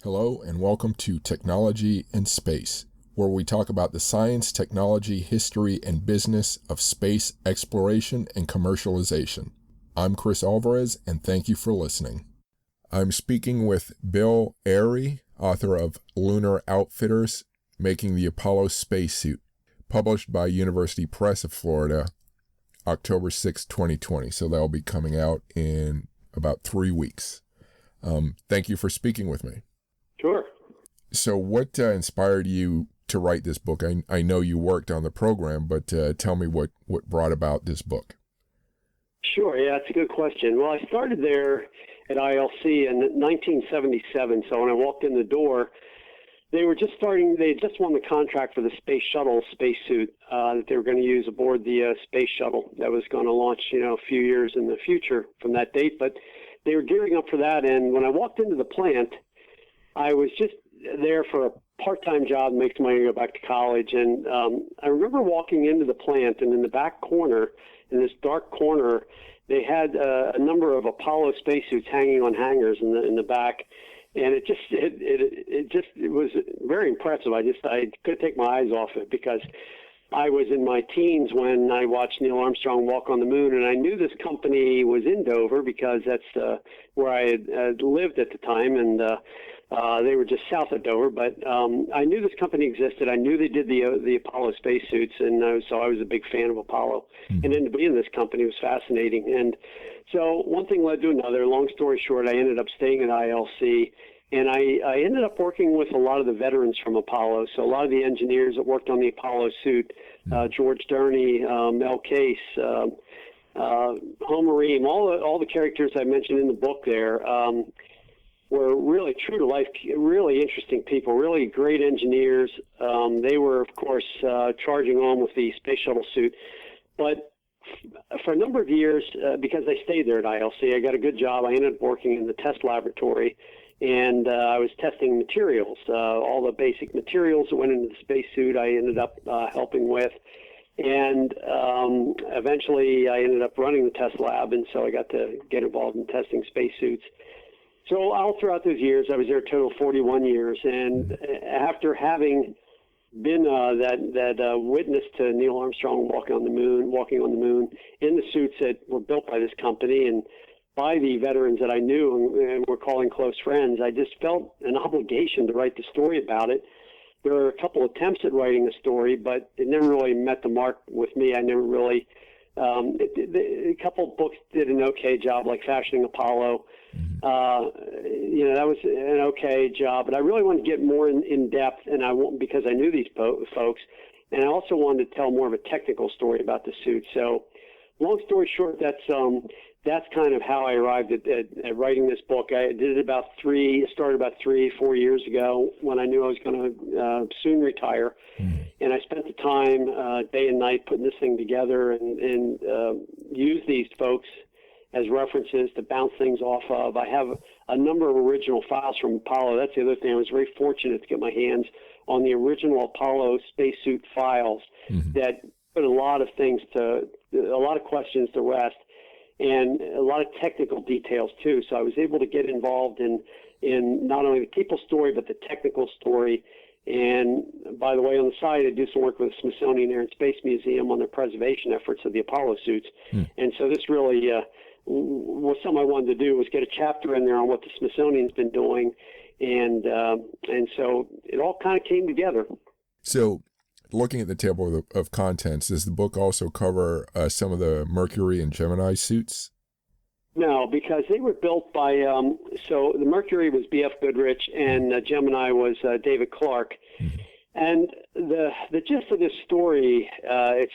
Hello, and welcome to Technology and Space, where we talk about the science, technology, history, and business of space exploration and commercialization. I'm Chris Alvarez, and thank you for listening. I'm speaking with Bill Ayrey, author of Lunar Outfitters, Making the Apollo Spacesuit, published by University Press of Florida, October 6, 2020. So that'll be coming out in about 3 weeks. Thank you for speaking with me. Sure. So what inspired you to write this book? I know you worked on the program, but tell me what brought about this book. Sure, yeah, that's a good question. Well, I started there at ILC in 1977, so when I walked in the door, they had just won the contract for the space shuttle spacesuit that they were going to use aboard the space shuttle that was going to launch, a few years in the future from that date, but they were gearing up for that, and when I walked into the plant, I was just there for a part-time job, make some money to go back to college. And I remember walking into the plant, and in the back corner, in this dark corner, they had a number of Apollo spacesuits hanging on hangers in the back. And it was very impressive. I couldn't take my eyes off it because I was in my teens when I watched Neil Armstrong walk on the moon, and I knew this company was in Dover because that's where I had lived at the time, and they were just south of Dover. But I knew this company existed. I knew they did the Apollo spacesuits, and so I was a big fan of Apollo. Mm-hmm. And then to be in this company was fascinating. And so one thing led to another. Long story short, I ended up staying at ILC. And I ended up working with a lot of the veterans from Apollo. So a lot of the engineers that worked on the Apollo suit, George Durney, Mel Case, Homer Ream, all the characters I mentioned in the book there were really true to life, really interesting people, really great engineers. They were, of course, charging on with the space shuttle suit. But for a number of years, because I stayed there at ILC, I got a good job. I ended up working in the test laboratory. And I was testing materials, all the basic materials that went into the spacesuit I ended up helping with. And eventually I ended up running the test lab, and so I got to get involved in testing spacesuits. So all throughout those years, I was there a total of 41 years. And after having been that witness to Neil Armstrong walking on the moon in the suits that were built by this company and by the veterans that I knew and were calling close friends, I just felt an obligation to write the story about it. There were a couple attempts at writing a story, but it never really met the mark with me. I never really, a couple of books did an okay job, like Fashioning Apollo. That was an okay job, but I really wanted to get more in depth, and because I knew these folks, and I also wanted to tell more of a technical story about the suit. So long story short, that's kind of how I arrived at writing this book. I did it started about 3-4 years ago when I knew I was going to soon retire. And I spent the time day and night putting this thing together and use these folks as references to bounce things off of. I have a number of original files from Apollo. That's the other thing. I was very fortunate to get my hands on the original Apollo spacesuit files that put a lot of questions to rest, and a lot of technical details too. So I was able to get involved in not only the people story, but the technical story. And by the way, on the side, I do some work with the Smithsonian Air and Space Museum on the preservation efforts of the Apollo suits. And so this really was something I wanted to do, was get a chapter in there on what the Smithsonian's been doing. And so it all kind of came together. So looking at the table of contents, does the book also cover some of the Mercury and Gemini suits? No, because they were built by, so the Mercury was B.F. Goodrich and Gemini was David Clark. And the gist of this story, it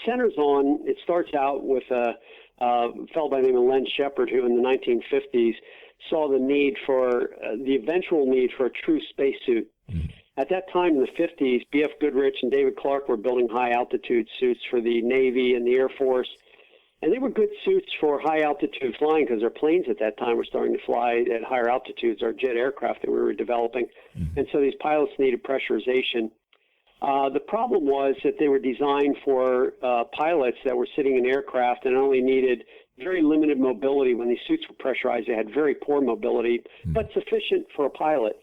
starts out with a fellow by the name of Len Shepard, who in the 1950s saw the eventual need for a true spacesuit. At that time in the 50s, B.F. Goodrich and David Clark were building high-altitude suits for the Navy and the Air Force. And they were good suits for high-altitude flying because their planes at that time were starting to fly at higher altitudes, our jet aircraft that we were developing. And so these pilots needed pressurization. The problem was that they were designed for pilots that were sitting in aircraft and only needed very limited mobility. When these suits were pressurized, they had very poor mobility, but sufficient for a pilot.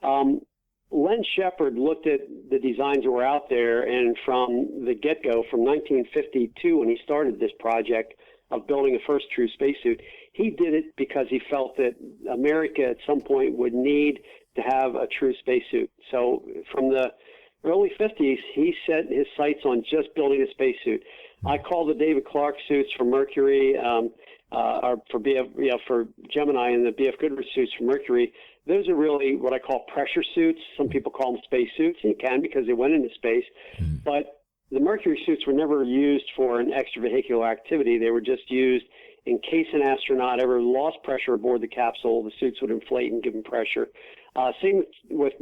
Len Shepard looked at the designs that were out there, and from the get-go, from 1952, when he started this project of building a first true spacesuit, he did it because he felt that America at some point would need to have a true spacesuit. So from the early 50s, he set his sights on just building a spacesuit. I call the David Clark suits for Mercury, or for Gemini, and the B.F. Goodrich suits for Mercury. Those are really what I call pressure suits. Some people call them spacesuits, and you can because they went into space. But the Mercury suits were never used for an extravehicular activity. They were just used in case an astronaut ever lost pressure aboard the capsule. The suits would inflate and give them pressure. Same with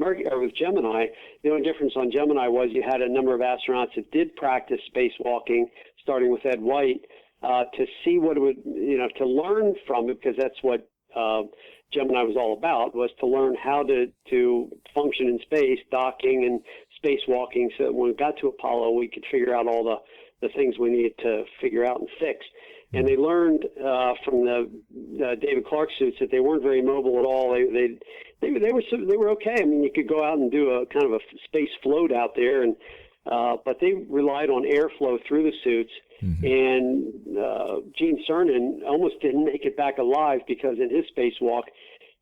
Gemini. The only difference on Gemini was you had a number of astronauts that did practice spacewalking, starting with Ed White, to see what it would, to learn from it, because that's what Gemini was all about, was to learn how to function in space, docking and spacewalking, so that when we got to Apollo, we could figure out all the things we needed to figure out and fix. And they learned from the David Clark suits that they weren't very mobile at all. They were okay. I mean, you could go out and do a kind of a space float out there, and but they relied on airflow through the suits. And Gene Cernan almost didn't make it back alive because in his spacewalk,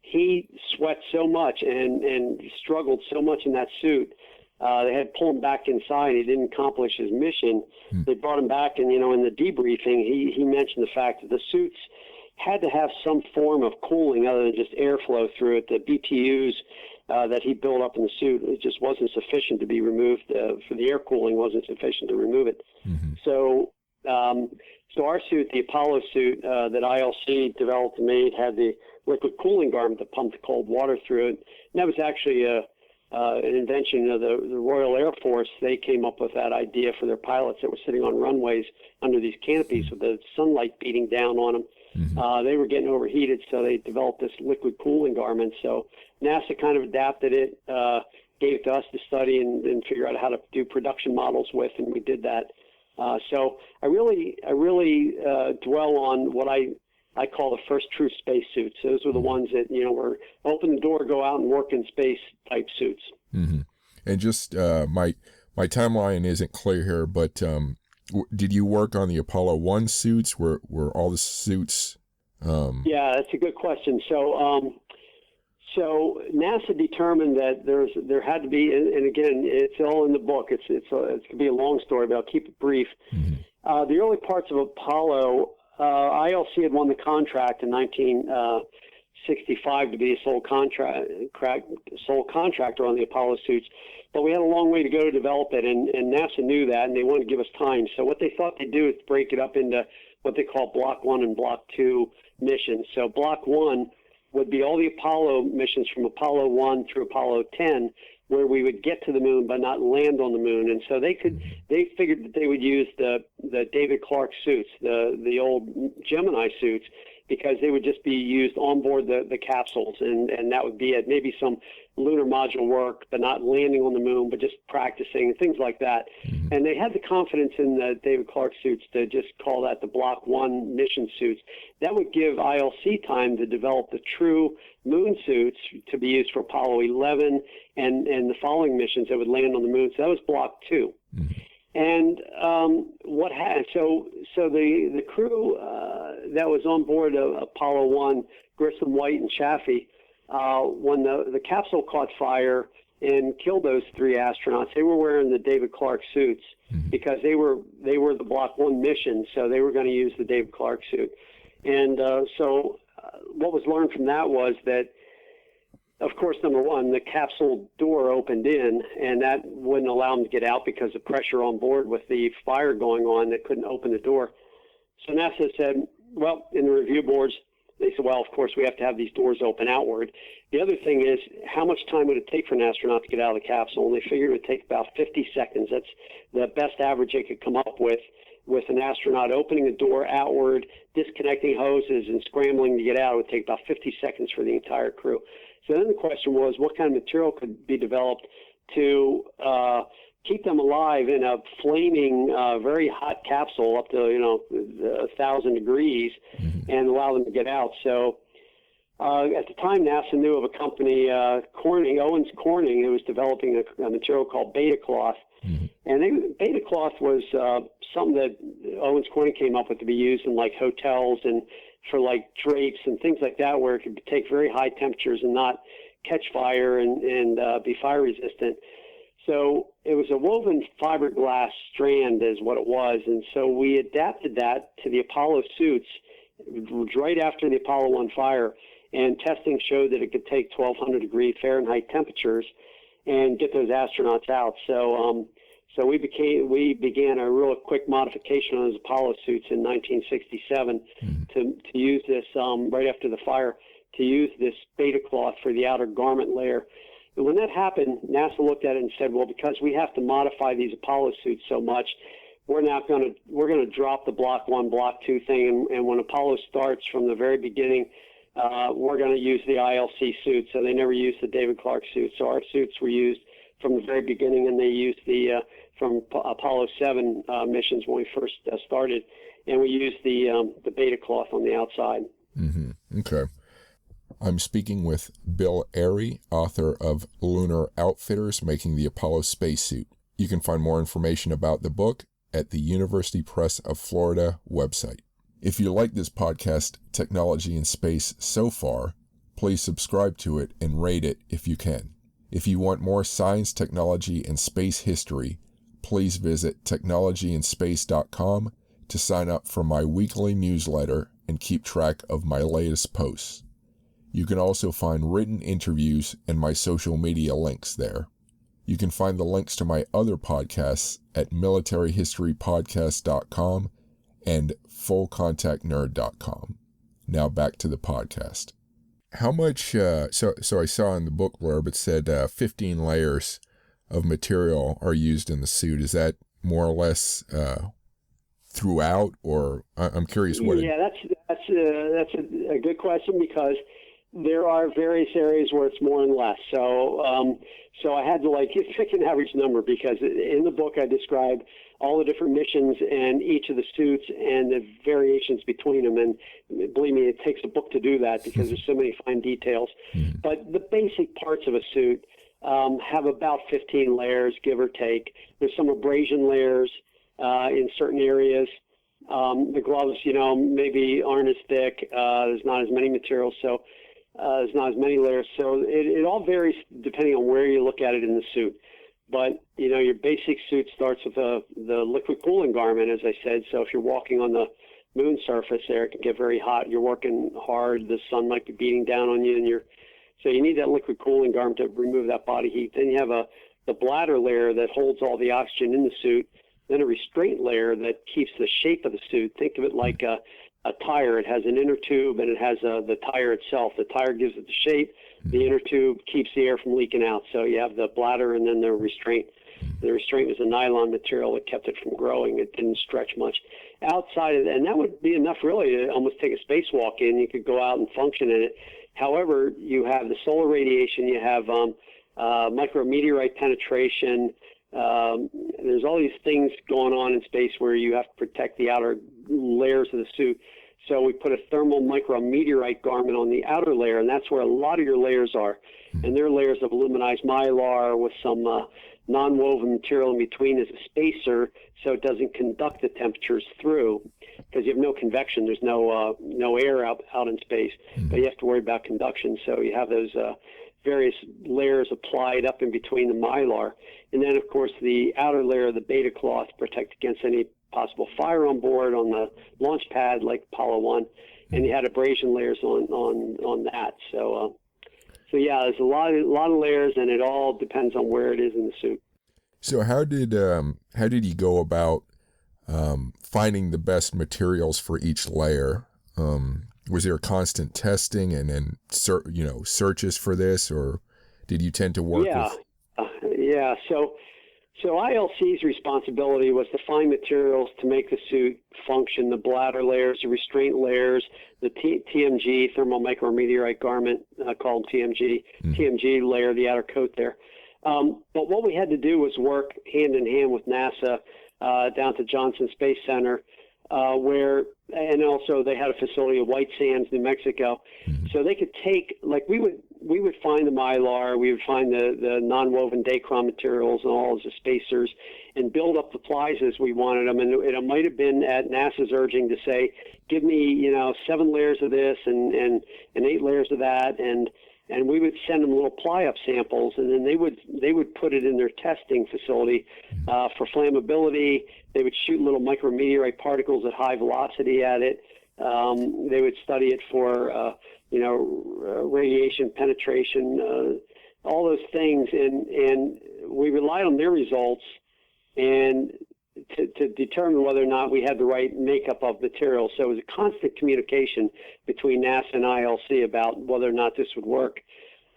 he sweat so much and struggled so much in that suit. They had to pull him back inside. He didn't accomplish his mission. They brought him back, and in the debriefing, he mentioned the fact that the suits had to have some form of cooling other than just airflow through it. The BTUs that he built up in the suit, it just wasn't sufficient to be removed. For the air cooling wasn't sufficient to remove it. So our suit, the Apollo suit that ILC developed and made, had the liquid cooling garment that pumped cold water through it. And that was actually an invention of the Royal Air Force. They came up with that idea for their pilots that were sitting on runways under these canopies with the sunlight beating down on them. They were getting overheated, so they developed this liquid cooling garment. So NASA kind of adapted it, gave it to us to study and figure out how to do production models with, and we did that. So I really dwell on what I call the first true space suits. Those were the ones that, were open the door, go out and work in space type suits. And just my timeline isn't clear here, but did you work on the Apollo 1 suits? Were all the suits? Yeah, that's a good question. So NASA determined that there had to be, and again, it's all in the book. It's going to be a long story, but I'll keep it brief. The early parts of Apollo, ILC had won the contract in 1965 to be a sole contractor on the Apollo suits, but we had a long way to go to develop it, and NASA knew that, and they wanted to give us time. So what they thought they'd do is break it up into what they call Block 1 and Block 2 missions. So Block 1 would be all the Apollo missions from Apollo 1 through Apollo 10, where we would get to the moon but not land on the moon. And so they figured that they would use the David Clark suits, the old Gemini suits, because they would just be used on board the capsules, and that would be it. Maybe some lunar module work, but not landing on the moon, but just practicing, things like that. And they had the confidence in the David Clark suits to just call that the Block 1 mission suits. That would give ILC time to develop the true moon suits to be used for Apollo 11 and the following missions that would land on the moon. So that was Block 2. And the crew that was on board Apollo 1, Grissom, White, and Chaffee, when the capsule caught fire and killed those three astronauts, they were wearing the David Clark suits because they were the Block 1 mission, so they were going to use the David Clark suit. And what was learned from that was that, of course, number one, the capsule door opened in, and that wouldn't allow them to get out because of pressure on board with the fire going on that couldn't open the door. So NASA said, well, in the review boards, they said, well, of course, we have to have these doors open outward. The other thing is, how much time would it take for an astronaut to get out of the capsule? And they figured it would take about 50 seconds. That's the best average they could come up with an astronaut opening the door outward, disconnecting hoses, and scrambling to get out. It would take about 50 seconds for the entire crew. So then the question was, what kind of material could be developed to keep them alive in a flaming, very hot capsule up to 1,000 degrees and allow them to get out? So At the time, NASA knew of a company, Owens Corning, who was developing a material called beta cloth. Mm-hmm. And beta cloth was something that Owens Corning came up with to be used in like hotels and for like drapes and things like that, where it could take very high temperatures and not catch fire and be fire resistant. So it was a woven fiberglass strand is what it was. And so we adapted that to the Apollo suits right after the Apollo 1 fire. And testing showed that it could take 1,200 degree Fahrenheit temperatures and get those astronauts out. So we began a real quick modification on those Apollo suits in 1967 to use this right after the fire, to use this beta cloth for the outer garment layer. And when that happened, NASA looked at it and said, well, because we have to modify these Apollo suits so much, we're going to drop the Block 1, Block 2 thing. And when Apollo starts from the very beginning, we're going to use the ILC suit. So they never used the David Clark suit. So our suits were used from the very beginning, and they used the from Apollo 7 missions when we first started, and we used the beta cloth on the outside. Mm-hmm. Okay. I'm speaking with Bill Ayrey, author of Lunar Outfitters, Making the Apollo Spacesuit. You can find more information about the book at the University Press of Florida website. If you like this podcast, Technology in Space, so far, please subscribe to it and rate it if you can. If you want more science, technology, and space history, please visit technologyinspace.com to sign up for my weekly newsletter and keep track of my latest posts. You can also find written interviews and my social media links there. You can find the links to my other podcasts at militaryhistorypodcast.com and fullcontactnerd.com. Now back to the podcast. How much, so I saw in the book blurb, it said 15 layers of material are used in the suit. Is that more or less throughout, or I'm curious what? Yeah, that's a good question, because there are various areas where it's more and less. So I had to pick an average number, because in the book I describe all the different missions and each of the suits and the variations between them. And believe me, it takes a book to do that, because there's so many fine details. Mm-hmm. But the basic parts of a suit have about 15 layers, give or take. There's some abrasion layers in certain areas. The gloves, maybe aren't as thick. There's not as many materials, so there's not as many layers. So it all varies depending on where you look at it in the suit. But, your basic suit starts with the liquid cooling garment, as I said. So if you're walking on the moon surface there, it can get very hot. You're working hard. The sun might be beating down on you, and so you need that liquid cooling garment to remove that body heat. Then you have the bladder layer that holds all the oxygen in the suit. Then a restraint layer that keeps the shape of the suit. Think of it like a tire. It has an inner tube, and it has the tire itself. The tire gives it the shape. The inner tube keeps the air from leaking out. So you have the bladder and then the restraint. The restraint was a nylon material that kept it from growing. It didn't stretch much. Outside of that, and that would be enough really to almost take a spacewalk in. You could go out and function in it. However, you have the solar radiation. You have micrometeorite penetration. There's all these things going on in space where you have to protect the outer layers of the suit. So we put a thermal micrometeorite garment on the outer layer, and that's where a lot of your layers are. And they're layers of aluminized mylar with some non-woven material in between as a spacer, so it doesn't conduct the temperatures through, because you have no convection. There's no air out in space, but you have to worry about conduction. So you have those various layers applied up in between the mylar. And then, of course, the outer layer of the beta cloth to protect against any possible fire on board on the launch pad like Apollo 1. And you had abrasion layers on that. So yeah, there's a lot of layers, and it all depends on where it is in the suit. So how did you go about finding the best materials for each layer? Was there constant testing and searches for this, or did you tend to work with? Yeah. So ILC's responsibility was to find materials to make the suit function, the bladder layers, the restraint layers, the TMG, thermal micrometeorite garment, called TMG, TMG layer, the outer coat there. But what we had to do was work hand in hand with NASA down to Johnson Space Center, and also they had a facility at White Sands, New Mexico. So they could take, like we would find the mylar, we would find the non-woven Dacron materials and all of the spacers, and build up the plies as we wanted them. And it might have been at NASA's urging to say, give me 7 layers of this and 8 layers of that, and we would send them little ply-up samples, and then they would put it in their testing facility for flammability. They would shoot little micrometeorite particles at high velocity at it. They would study it for radiation penetration, all those things, and we relied on their results and to determine whether or not we had the right makeup of material. So it was a constant communication between NASA and ILC about whether or not this would work.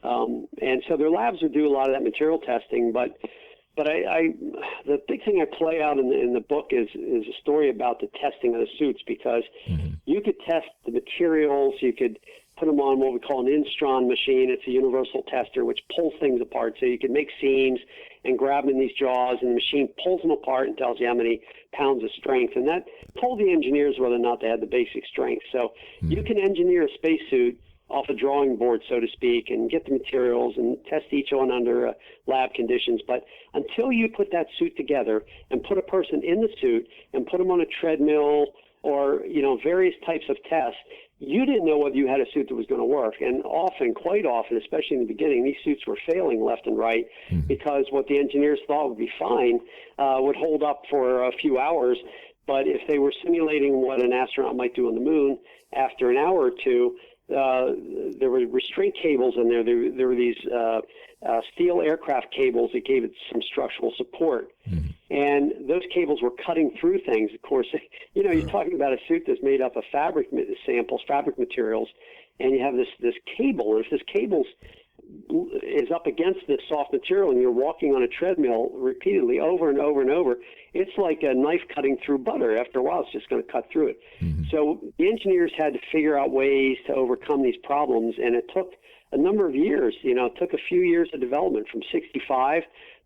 And so their labs would do a lot of that material testing, but the big thing I play out in the book is a story about the testing of the suits, because you could test the materials, you could put them on what we call an Instron machine. It's a universal tester which pulls things apart. So you can make seams and grab them in these jaws, and the machine pulls them apart and tells you how many pounds of strength. And that told the engineers whether or not they had the basic strength. So you can engineer a spacesuit off a drawing board, so to speak, and get the materials and test each one under lab conditions. But until you put that suit together and put a person in the suit and put them on a treadmill or various types of tests, you didn't know whether you had a suit that was going to work. And quite often, especially in the beginning, these suits were failing left and right because what the engineers thought would be fine would hold up for a few hours. But if they were simulating what an astronaut might do on the moon, after an hour or two, there were restraint cables in there. There were these steel aircraft cables that gave it some structural support. And those cables were cutting through things. Of course, you're talking about a suit that's made up of fabric samples, fabric materials, and you have this cable. And if this cable is up against this soft material and you're walking on a treadmill repeatedly over and over and over, it's like a knife cutting through butter. After a while, it's just going to cut through it. So the engineers had to figure out ways to overcome these problems, and it took a number of years. It took a few years of development, from 65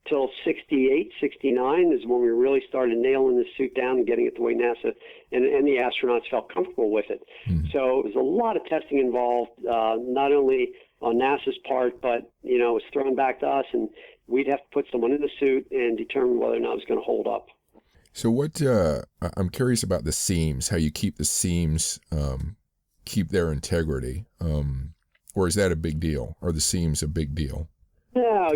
till 68, 69 is when we really started nailing this suit down and getting it the way NASA and the astronauts felt comfortable with it. So there's a lot of testing involved, not only on NASA's part, but it was thrown back to us, and we'd have to put someone in the suit and determine whether or not it was going to hold up. So what I'm curious about the seams, how you keep the seams, keep their integrity, or is that a big deal? Are the seams a big deal? No,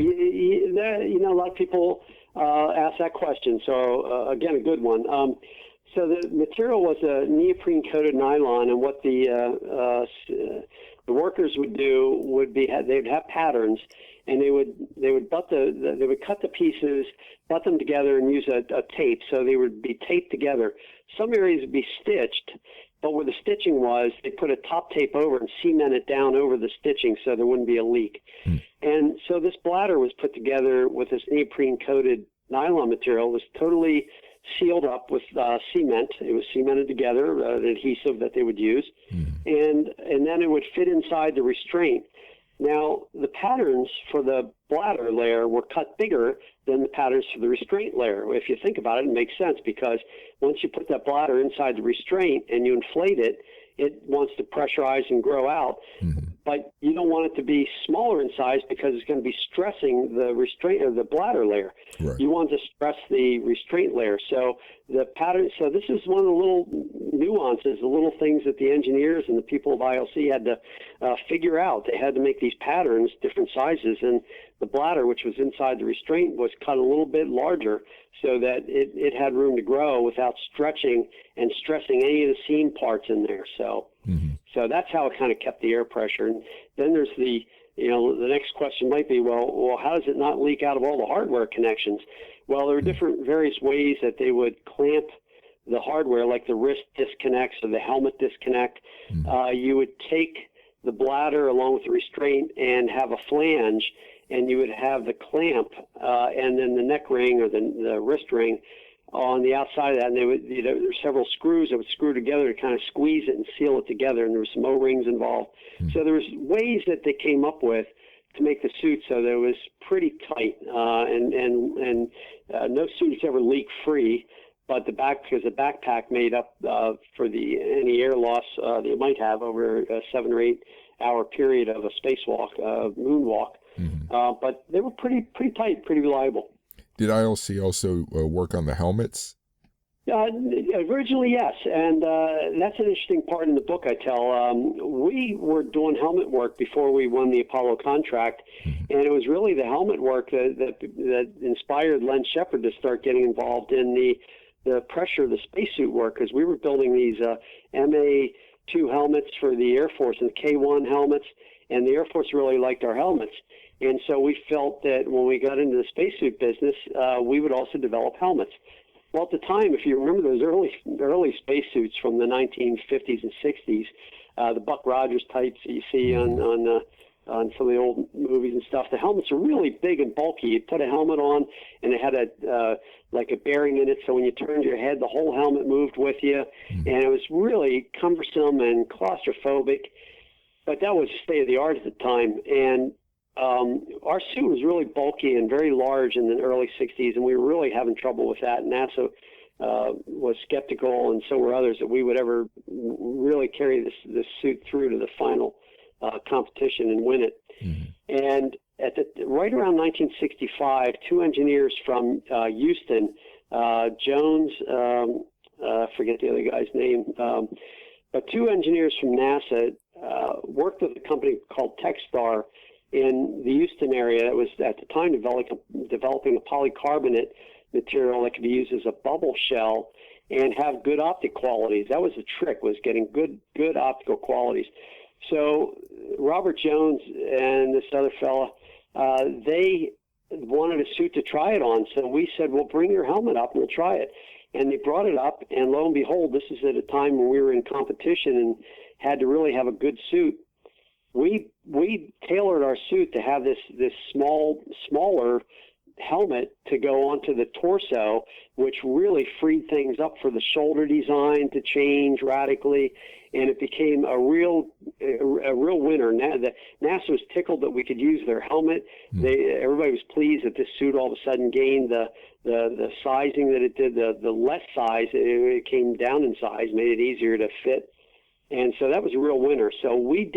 a lot of people ask that question. So again, a good one. So the material was a neoprene-coated nylon, and what the workers would do would be they'd have patterns, and they would cut the pieces, butt them together, and use a tape. So they would be taped together. Some areas would be stitched, but where the stitching was, they put a top tape over and cement it down over the stitching so there wouldn't be a leak. And so this bladder was put together with this neoprene-coated nylon material. It was totally sealed up with cement. It was cemented together, an adhesive that they would use, and then it would fit inside the restraint. Now, the patterns for the bladder layer were cut bigger than the patterns for the restraint layer. If you think about it, it makes sense, because once you put that bladder inside the restraint and you inflate it, it wants to pressurize and grow out. But you don't want it to be smaller in size because it's going to be stressing the restraint or the bladder layer. Right. You want to stress the restraint layer. So the pattern. So this is one of the little nuances, the little things that the engineers and the people of ILC had to figure out. They had to make these patterns different sizes, and the bladder, which was inside the restraint, was cut a little bit larger so that it had room to grow without stretching and stressing any of the seam parts in there. So so that's how it kind of kept the air pressure. And then there's the next question might be, well, how does it not leak out of all the hardware connections? Well, there are various ways that they would clamp the hardware, like the wrist disconnects or the helmet disconnect. You would take the bladder along with the restraint and have a flange, and you would have the clamp and then the neck ring or the wrist ring on the outside of that, and they would, there were several screws that would screw together to kind of squeeze it and seal it together, and there were some O-rings involved. So there was ways that they came up with to make the suit so that it was pretty tight, and no suits ever leak free, but because the backpack made up for any air loss that you might have over 7 or 8 hour period of a spacewalk, moonwalk. But they were pretty tight, pretty reliable. Did ILC also work on the helmets? Originally, yes, and that's an interesting part in the book I tell. We were doing helmet work before we won the Apollo contract, and it was really the helmet work that inspired Len Shepard to start getting involved in the pressure of the spacesuit work, because we were building these MA2 helmets for the Air Force and K1 helmets, and the Air Force really liked our helmets. And so we felt that when we got into the spacesuit business, we would also develop helmets. Well, at the time, if you remember those early spacesuits from the 1950s and 60s, the Buck Rogers types that you see on some of the old movies and stuff, the helmets are really big and bulky. You'd put a helmet on, and it had like a bearing in it, so when you turned your head, the whole helmet moved with you, and it was really cumbersome and claustrophobic. But that was the state of the art at the time, and our suit was really bulky and very large in the early 60s, and we were really having trouble with that. NASA was skeptical, and so were others, that we would ever really carry this suit through to the final competition and win it. And right around 1965, two engineers from Houston, Jones, I forget the other guy's name, but two engineers from NASA worked with a company called Techstar in the Houston area that was at the time developing a polycarbonate material that could be used as a bubble shell and have good optic qualities. That was the trick, was getting good optical qualities. So Robert Jones and this other fella, they wanted a suit to try it on. So we said, well, bring your helmet up and we'll try it. And they brought it up, and lo and behold, this is at a time when we were in competition and had to really have a good suit. We tailored our suit to have this smaller helmet to go onto the torso, which really freed things up for the shoulder design to change radically, and it became a real winner. NASA was tickled that we could use their helmet. Everybody was pleased that this suit all of a sudden gained the sizing that it did. The less size, it came down in size, made it easier to fit. And so that was a real winner. So we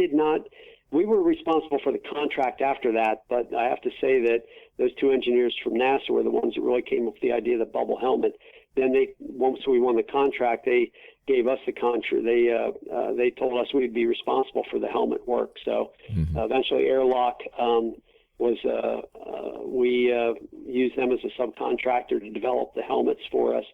were responsible for the contract after that, but I have to say that those two engineers from NASA were the ones that really came up with the idea of the bubble helmet. Then once we won the contract, they gave us the contract. They told us we'd be responsible for the helmet work. So eventually Airlock we used them as a subcontractor to develop the helmets for us.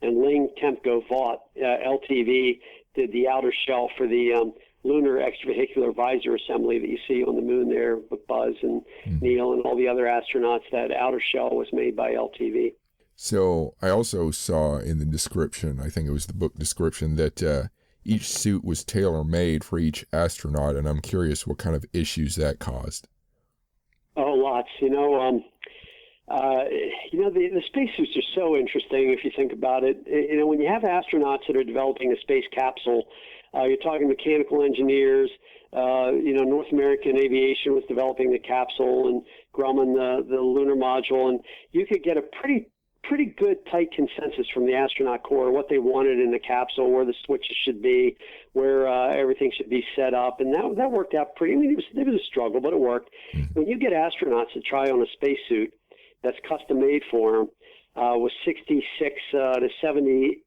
And Ling Tempco Vought, LTV, did the outer shell for the Lunar extravehicular visor assembly that you see on the moon there with Buzz and Neil and all the other astronauts. That outer shell was made by LTV. So I also saw in the description, I think it was the book description, that each suit was tailor-made for each astronaut, and I'm curious what kind of issues that caused. Oh, lots. The spacesuits are so interesting if you think about it. When you have astronauts that are developing a space capsule, you're talking mechanical engineers. North American Aviation was developing the capsule, and Grumman the lunar module, and you could get a pretty good tight consensus from the astronaut corps what they wanted in the capsule, where the switches should be, where everything should be set up, and that worked out pretty. I mean, it was a struggle, but it worked. When you get astronauts to try on a spacesuit that's custom made for them, with 66 to 70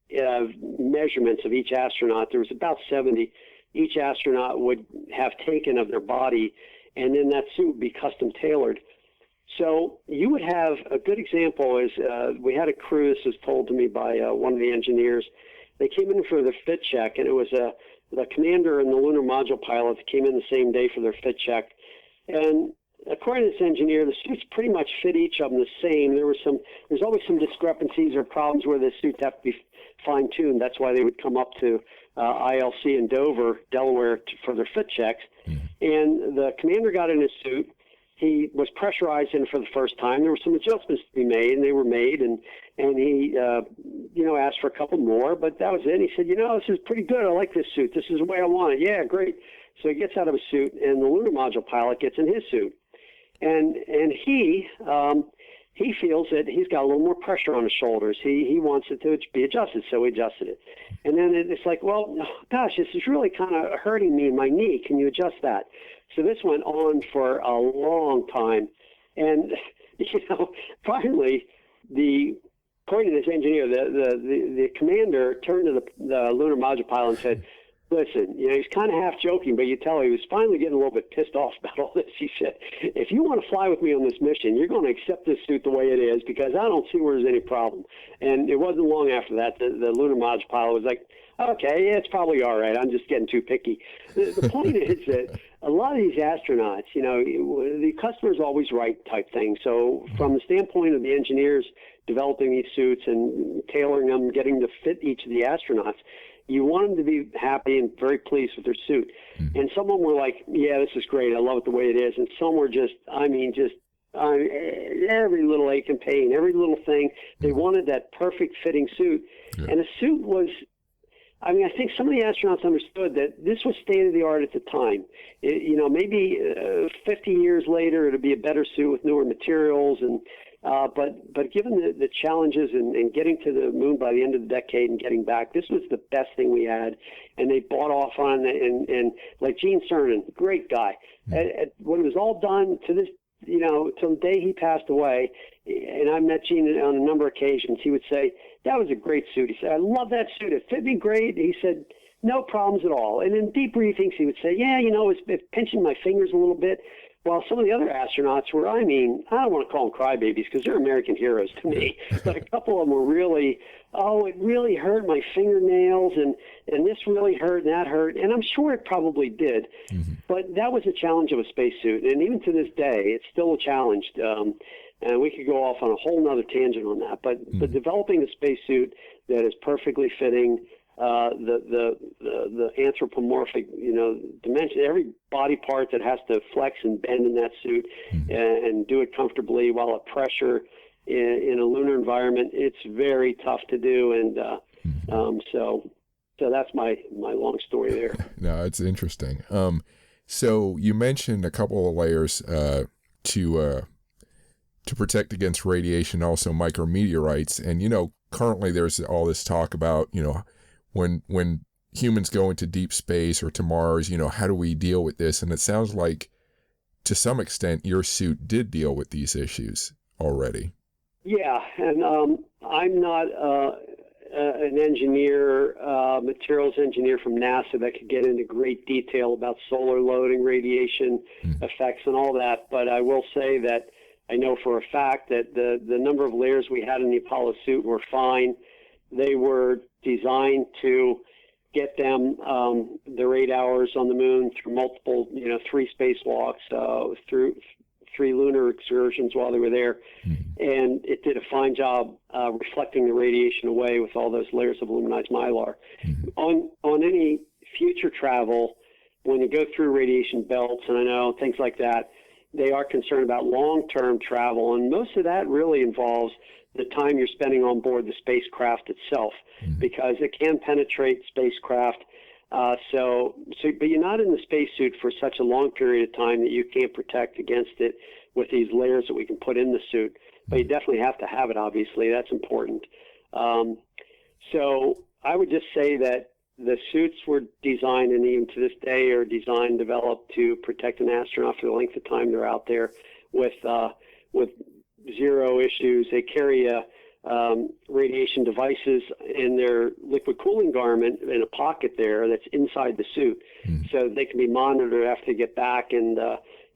measurements of each astronaut. There was about 70 each astronaut would have taken of their body, and then that suit would be custom tailored. So you would have a good example is we had a crew, this was told to me by one of the engineers. They came in for their fit check, and it was the commander and the lunar module pilot came in the same day for their fit check. And according to this engineer, the suits pretty much fit each of them the same. There's always some discrepancies or problems where the suits have to be fine-tuned. That's why they would come up to ILC in Dover, Delaware, for their fit checks. And the commander got in his suit. He was pressurized in for the first time. There were some adjustments to be made, and they were made. And he, asked for a couple more, but that was it. And he said, this is pretty good. I like this suit. This is the way I want it. Yeah, great. So he gets out of his suit, and the lunar module pilot gets in his suit. And he feels that he's got a little more pressure on his shoulders. He wants it to be adjusted, so he adjusted it. And then it's like, well, gosh, this is really kind of hurting me in my knee. Can you adjust that? So this went on for a long time. And, finally, according to this engineer, the commander turned to the lunar module pilot and said, listen, he's kind of half joking, but you tell he was finally getting a little bit pissed off about all this. He said, if you want to fly with me on this mission, you're going to accept this suit the way it is, because I don't see where there's any problem. And it wasn't long after that, the lunar module pilot was like, okay, yeah, it's probably all right. I'm just getting too picky. The point is that a lot of these astronauts, the customer's always right type thing. So from the standpoint of the engineers developing these suits and tailoring them, getting to fit each of the astronauts, you want them to be happy and very pleased with their suit. Mm-hmm. And some of them were like, yeah, this is great. I love it the way it is. And some were just every little ache and pain, every little thing. They wanted that perfect fitting suit. Yeah. And the suit was, I think some of the astronauts understood that this was state of the art at the time. Maybe 50 years later, it'll be a better suit with newer materials. But given the challenges in getting to the moon by the end of the decade and getting back, this was the best thing we had. And they bought off on it. And like Gene Cernan, great guy. When it was all done to this, till the day he passed away, and I met Gene on a number of occasions, he would say, that was a great suit. He said, I love that suit. It fit me great. He said, no problems at all. And in debriefings, he would say, yeah, it's pinching my fingers a little bit. While some of the other astronauts were, I don't want to call them crybabies because they're American heroes to me, but a couple of them were really, it really hurt my fingernails, and this really hurt, and that hurt, and I'm sure it probably did. Mm-hmm. But that was a challenge of a spacesuit, and even to this day, it's still a challenge. And we could go off on a whole nother tangent on that. But developing a spacesuit that is perfectly fitting, the anthropomorphic, dimension, every body part that has to flex and bend in that suit, and do it comfortably while at pressure in a lunar environment, it's very tough to do. And so that's my long story there. No, it's interesting. So you mentioned a couple of layers to protect against radiation, also micrometeorites, and currently there's all this talk about when humans go into deep space or to Mars, how do we deal with this? And it sounds like to some extent your suit did deal with these issues already. Yeah, and I'm not an engineer, materials engineer from NASA that could get into great detail about solar loading, radiation effects, and all that. But I will say that I know for a fact that the number of layers we had in the Apollo suit were fine. They were designed to get them their 8 hours on the moon through multiple, 3 spacewalks, through 3 lunar excursions while they were there. And it did a fine job reflecting the radiation away with all those layers of aluminized mylar. On any future travel, when you go through radiation belts, and I know things like that, they are concerned about long-term travel, and most of that really involves the time you're spending on board the spacecraft itself, because it can penetrate spacecraft. But you're not in the spacesuit for such a long period of time that you can't protect against it with these layers that we can put in the suit. But you definitely have to have it, obviously. That's important. So I would just say that the suits were designed, and even to this day are designed, developed to protect an astronaut for the length of time they're out there with zero issues. They carry radiation devices in their liquid cooling garment in a pocket there that's inside the suit, so they can be monitored after they get back. And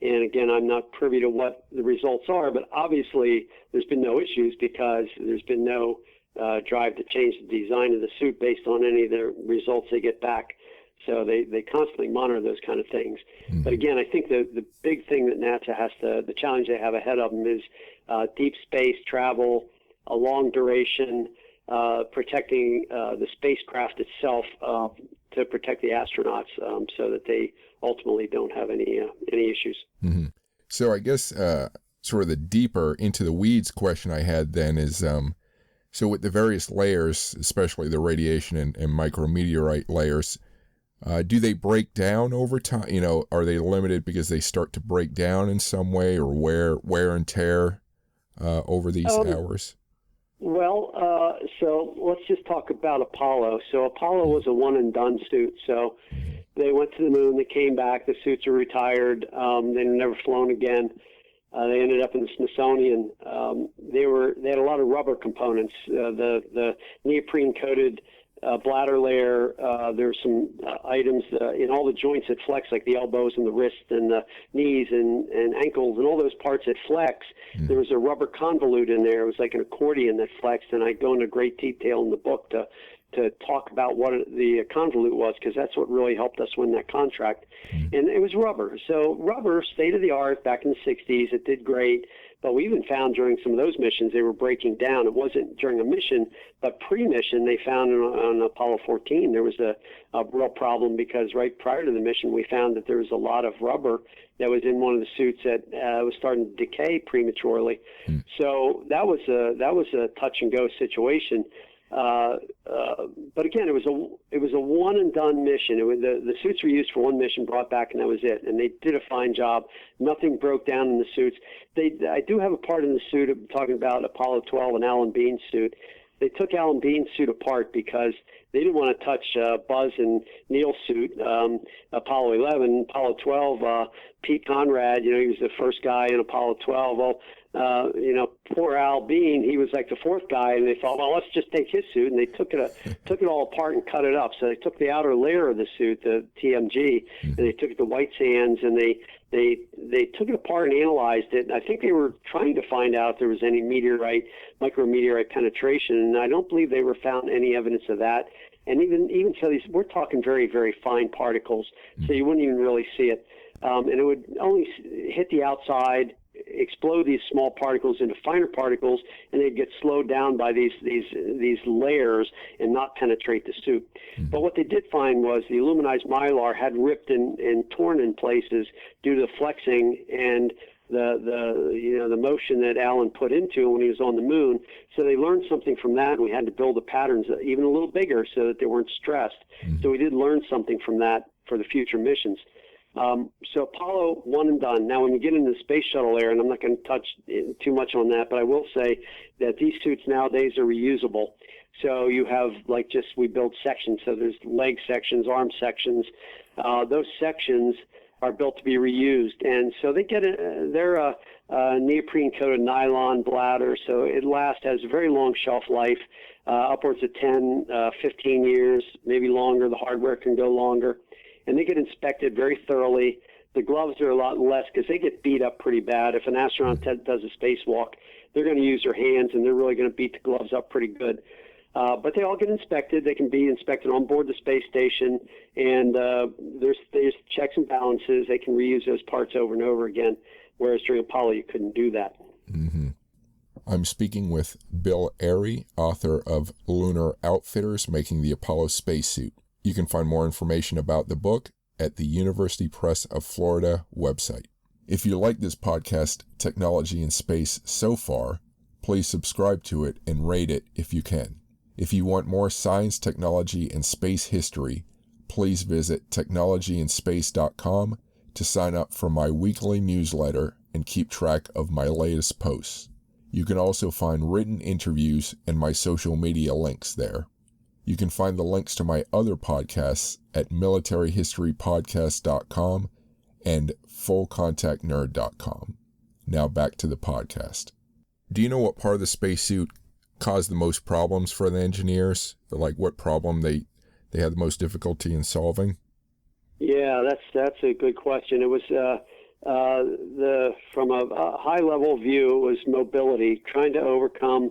again, I'm not privy to what the results are, but obviously there's been no issues because there's been no drive to change the design of the suit based on any of the results they get back. So they constantly monitor those kind of things. But again, I think the big thing that NASA has the challenge they have ahead of them is deep space travel, a long duration, protecting the spacecraft itself to protect the astronauts so that they ultimately don't have any issues. So I guess sort of the deeper into the weeds question I had then is, so with the various layers, especially the radiation and micrometeorite layers, do they break down over time? Are they limited because they start to break down in some way, or wear and tear over these hours? Well, so let's just talk about Apollo. So Apollo was a one-and-done suit. So they went to the moon, they came back, the suits are retired, they never flown again. They ended up in the Smithsonian. They had a lot of rubber components. The neoprene-coated bladder layer. There's some items in all the joints that flex, like the elbows and the wrists and the knees and ankles and all those parts that flex. There was a rubber convolute in there. It was like an accordion that flexed, and I go into great detail in the book to talk about what the convolute was, because that's what really helped us win that contract. And it was rubber. So rubber, state of the art back in the 60s, it did great. But we even found during some of those missions they were breaking down. It wasn't during a mission, but pre-mission they found on Apollo 14 there was a real problem, because right prior to the mission we found that there was a lot of rubber that was in one of the suits that was starting to decay prematurely. So that was a touch and go situation. But again, it was a one and done mission. The suits were used for one mission, brought back, and that was it. And they did a fine job. Nothing broke down in the suits. I do have a part in the suit. I'm talking about Apollo 12 and Alan Bean's suit. They took Alan Bean's suit apart because they didn't want to touch Buzz and Neil's suit. Apollo 11, Apollo 12, Pete Conrad, he was the first guy in Apollo 12. Well, poor Al Bean, he was like the fourth guy, and they thought, well, let's just take his suit, and they took it all apart and cut it up. So they took the outer layer of the suit, the TMG, and they took it to White Sands, and they took it apart and analyzed it. And I think they were trying to find out if there was any micrometeorite penetration, and I don't believe they were found any evidence of that. And even so, we're talking very, very fine particles, so you wouldn't even really see it. And it would only hit the outside, explode these small particles into finer particles, and they'd get slowed down by these layers and not penetrate the suit. But what they did find was the aluminized mylar had ripped and torn in places due to the flexing and the motion that Alan put into it when he was on the moon. So they learned something from that, and we had to build the patterns even a little bigger so that they weren't stressed. So we did learn something from that for the future missions. So Apollo, one and done. Now, when you get into the space shuttle era, and I'm not going to touch too much on that, but I will say that these suits nowadays are reusable. So you have we build sections. So there's leg sections, arm sections. Those sections are built to be reused, and so they're a neoprene-coated nylon bladder, so it has a very long shelf life, upwards of 10, 15 years, maybe longer. The hardware can go longer. And they get inspected very thoroughly. The gloves are a lot less because they get beat up pretty bad. If an astronaut does a spacewalk, they're going to use their hands, and they're really going to beat the gloves up pretty good. But they all get inspected. They can be inspected on board the space station, and there's checks and balances. They can reuse those parts over and over again, whereas during Apollo you couldn't do that. Mm-hmm. I'm speaking with Bill Ayrey, author of Lunar Outfitters Making the Apollo Spacesuit. You can find more information about the book at the University Press of Florida website. If you like this podcast, Technology in Space, so far, please subscribe to it and rate it if you can. If you want more science, technology, and space history, please visit technologyinspace.com to sign up for my weekly newsletter and keep track of my latest posts. You can also find written interviews and my social media links there. You can find the links to my other podcasts at militaryhistorypodcast.com and fullcontactnerd.com. Now back to the podcast. Do you know what part of the spacesuit caused the most problems for the engineers? Like what problem they had the most difficulty in solving? Yeah, that's a good question. It was from a high level view, it was mobility, trying to overcome,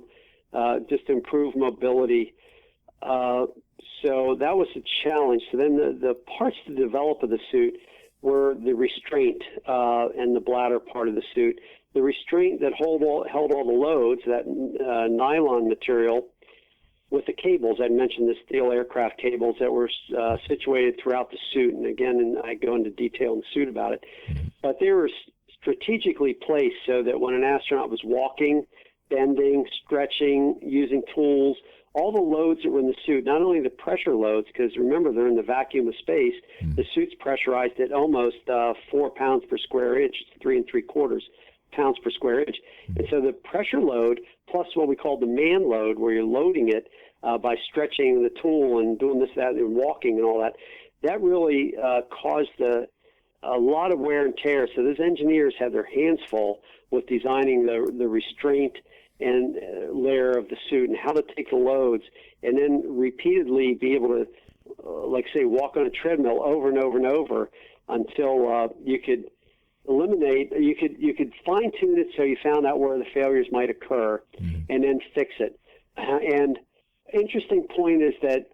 just improve mobility. So that was a challenge. So then the parts to develop of the suit were the restraint and the bladder part of the suit. The restraint that held all the loads, that nylon material with the cables. I mentioned the steel aircraft cables that were situated throughout the suit. And again, I go into detail in the suit about it. But they were strategically placed so that when an astronaut was walking, bending, stretching, using tools, all the loads that were in the suit, not only the pressure loads, because remember, they're in the vacuum of space, the suit's pressurized at almost 4 pounds per square inch, 3 3/4 pounds per square inch. And so the pressure load plus what we call the man load, where you're loading it by stretching the tool and doing this, that, and walking and all that, that really caused a lot of wear and tear. So those engineers had their hands full with designing the restraint and layer of the suit and how to take the loads and then repeatedly be able to, like say, walk on a treadmill over and over and over until you could eliminate, you could fine tune it so you found out where the failures might occur and then fix it. And interesting point is that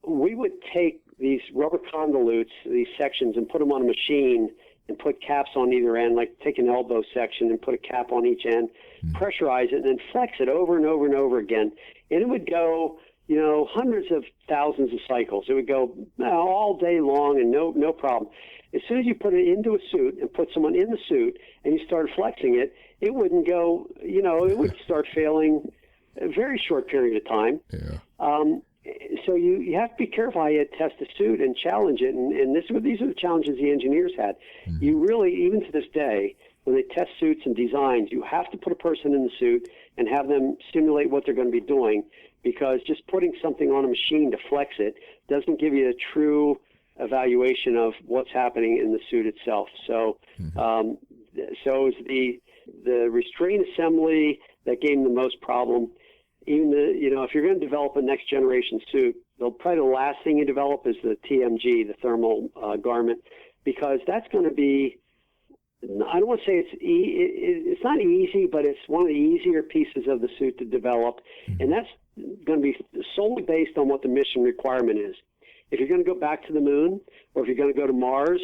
we would take these rubber convolutes, these sections, and put them on a machine and put caps on either end, like take an elbow section and put a cap on each end, pressurize it, and then flex it over and over and over again. And it would go, hundreds of thousands of cycles. It would go all day long and no problem. As soon as you put it into a suit and put someone in the suit and you started flexing it, it wouldn't go, it would start failing a very short period of time. Yeah. So you have to be careful how you test a suit and challenge it. And these are the challenges the engineers had. You really, even to this day, when they test suits and designs, you have to put a person in the suit and have them simulate what they're going to be doing, because just putting something on a machine to flex it doesn't give you a true evaluation of what's happening in the suit itself. So, so is the restraint assembly that gave them the most problem. Even if you're going to develop a next generation suit, probably the last thing you develop is the TMG, the thermal garment, because that's going to be, I don't want to say it's not easy, but it's one of the easier pieces of the suit to develop, and that's going to be solely based on what the mission requirement is. If you're going to go back to the moon, or if you're going to go to Mars,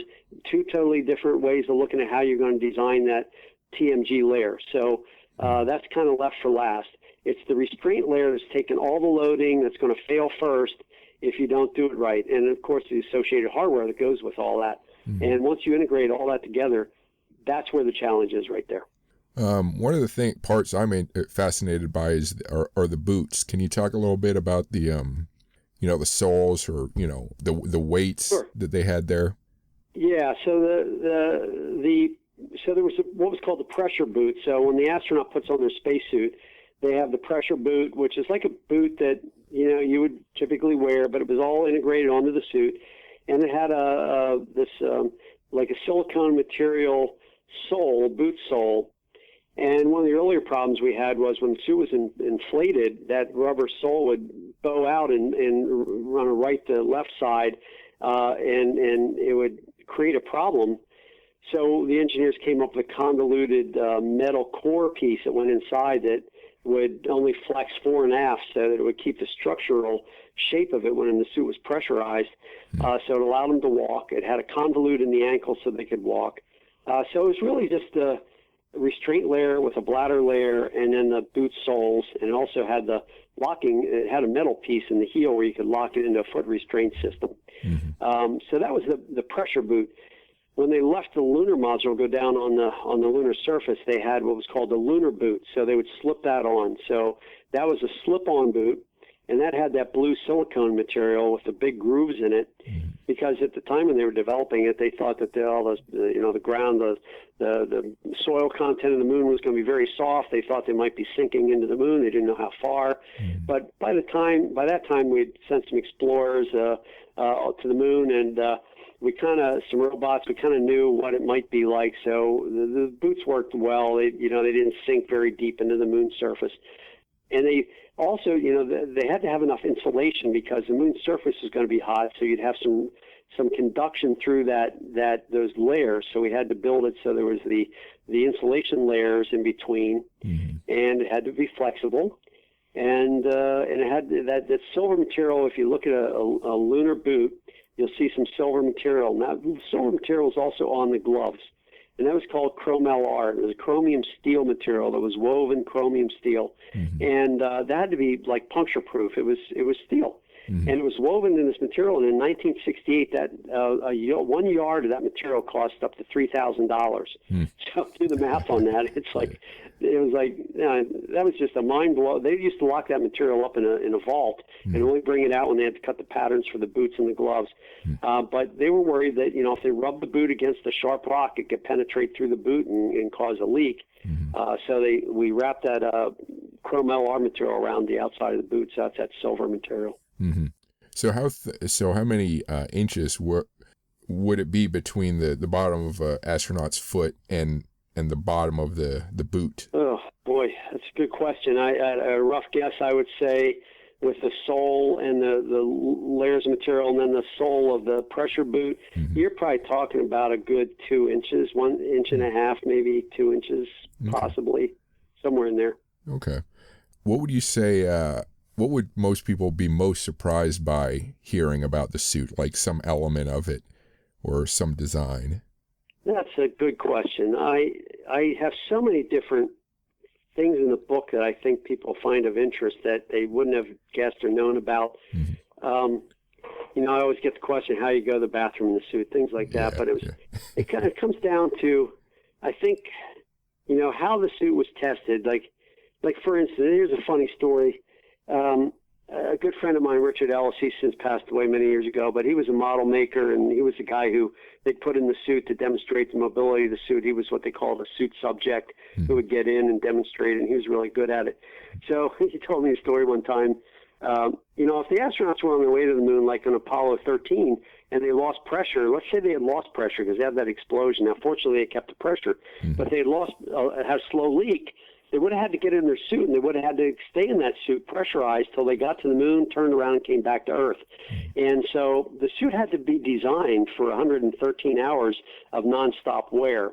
two totally different ways of looking at how you're going to design that TMG layer. So that's kind of left for last. It's the restraint layer that's taking all the loading that's going to fail first if you don't do it right. And, of course, the associated hardware that goes with all that. And once you integrate all that together, that's where the challenge is right there. One of the parts I'm fascinated by are the boots. Can you talk a little bit about the the soles or the weights that they had there? Yeah. So so there was what was called the pressure boot. So when the astronaut puts on their spacesuit, they have the pressure boot, which is like a boot that you would typically wear, but it was all integrated onto the suit, and it had like a silicone material sole, boot sole. And one of the earlier problems we had was when the suit was inflated, that rubber sole would bow out and run a right to left side, and it would create a problem. So the engineers came up with a convoluted metal core piece that went inside that would only flex fore and aft, so that it would keep the structural shape of it when the suit was pressurized. So it allowed them to walk. It had a convolute in the ankle so they could walk. So it was really just a restraint layer with a bladder layer and then the boot soles, and it also had the locking. It had a metal piece in the heel where you could lock it into a foot restraint system. So that was the pressure boot. When they left the lunar module, go down on the lunar surface, they had what was called the lunar boot. So they would slip that on. So that was a slip-on boot, and that had that blue silicone material with the big grooves in it, because at the time when they were developing it, they thought that the ground, the soil content of the moon was going to be very soft. They thought they might be sinking into the moon. They didn't know how far. But by that time, we'd sent some explorers to the moon, and some robots, we kind of knew what it might be like. So the boots worked well. They didn't sink very deep into the moon's surface. And they also, they had to have enough insulation because the moon's surface is going to be hot. So you'd have some conduction through those layers. So we had to build it so there was the insulation layers in between, and it had to be flexible. And it had that silver material. If you look at a lunar boot, you'll see some silver material. Now, silver material is also on the gloves, and that was called Chrome-LR. It was a chromium steel material that was woven chromium steel, and that had to be like puncture-proof. It was steel. and it was woven in this material. And in 1968, that 1 yard of that material cost up to $3,000. So do the math on that. It's like that was just a mind blow. They used to lock that material up in a vault and only bring it out when they had to cut the patterns for the boots and the gloves. But they were worried that if they rubbed the boot against a sharp rock, it could penetrate through the boot and cause a leak. So we wrapped that chrome LR material around the outside of the boot. So that's that silver material. So how many inches would it be between the bottom of an astronaut's foot and the bottom of the boot? Oh boy, that's a good question. At a rough guess, I would say with the sole and the layers of material and then the sole of the pressure boot, you're probably talking about a good 2 inches, 1.5 inches, maybe 2 inches, possibly somewhere in there. Okay. What would you say, what would most people be most surprised by hearing about the suit, like some element of it or some design? That's a good question. I have so many different things in the book that I think people find of interest that they wouldn't have guessed or known about. I always get the question how you go to the bathroom in the suit, things like that. But it kind of comes down to, I think, how the suit was tested. Like for instance, here's a funny story. A good friend of mine, Richard Ellis, he's since passed away many years ago, but he was a model maker, and he was the guy who they put in the suit to demonstrate the mobility of the suit. He was what they called a suit subject who would get in and demonstrate, and he was really good at it. So he told me a story one time. If the astronauts were on their way to the moon, like on Apollo 13, and they lost pressure, let's say they had lost pressure because they had that explosion. Now, fortunately, they kept the pressure, but they had had a slow leak. They would have had to get in their suit, and they would have had to stay in that suit pressurized till they got to the moon, turned around, and came back to Earth. And so the suit had to be designed for 113 hours of nonstop wear.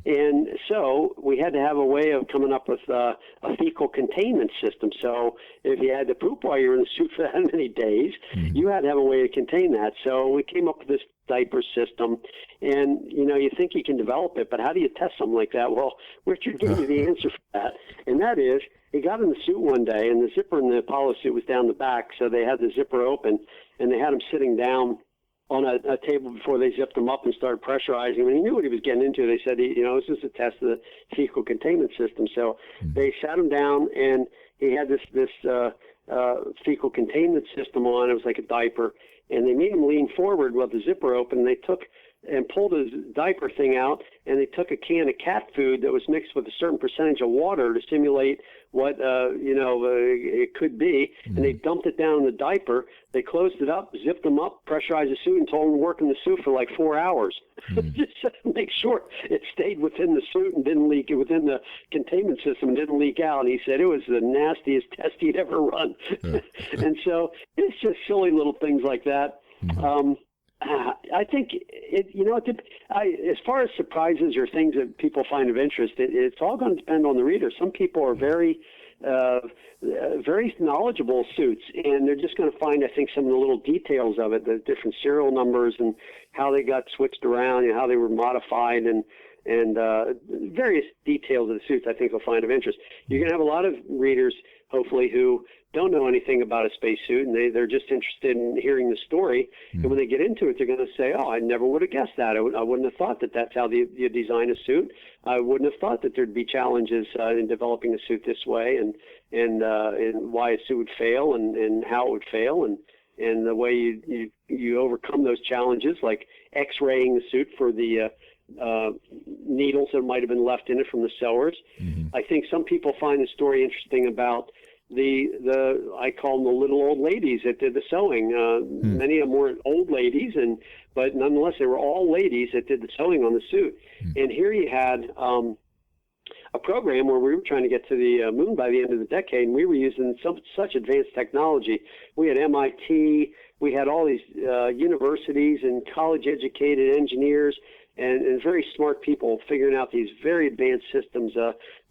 And so we had to have a way of coming up with a fecal containment system. So if you had to poop while you were in the suit for that many days, you had to have a way to contain that. So we came up with this diaper system, and you think you can develop it, but how do you test something like that? Well, Richard gave me the answer for that, and that is he got in the suit one day, and the zipper in the Apollo suit was down the back, so they had the zipper open, and they had him sitting down on a table before they zipped him up and started pressurizing him. And he knew what he was getting into. They said, this is a test of the fecal containment system. So they sat him down, and he had this fecal containment system on. It was like a diaper. And they made him lean forward with the zipper open, and they took and pulled his diaper thing out, and they took a can of cat food that was mixed with a certain percentage of water to simulate what it could be, and they dumped it down in the diaper. They closed it up, zipped them up, pressurized the suit, and told them to work in the suit for like 4 hours. Just to make sure it stayed within the suit and didn't leak, within the containment system and didn't leak out. And he said it was the nastiest test he'd ever run. And so it's just silly little things like that. I think as far as surprises or things that people find of interest, it's all going to depend on the reader. Some people are very knowledgeable suits, and they're just going to find, I think, some of the little details of it, the different serial numbers and how they got switched around and how they were modified and various details of the suits I think will find of interest. You're going to have a lot of readers, hopefully, who don't know anything about a spacesuit, and they're just interested in hearing the story. And when they get into it, they're going to say, oh, I never would have guessed that. I wouldn't have thought that that's how you design a suit. I wouldn't have thought that there'd be challenges in developing a suit this way, and why a suit would fail and how it would fail, and the way you overcome those challenges, like X-raying the suit for the needles that might have been left in it from the sewers. I think some people find the story interesting about I call them the little old ladies that did the sewing. Many of them weren't old ladies, but nonetheless they were all ladies that did the sewing on the suit. And here you had a program where we were trying to get to the moon by the end of the decade, and we were using such advanced technology. We had MIT, we had all these universities and college-educated engineers and very smart people figuring out these very advanced systems,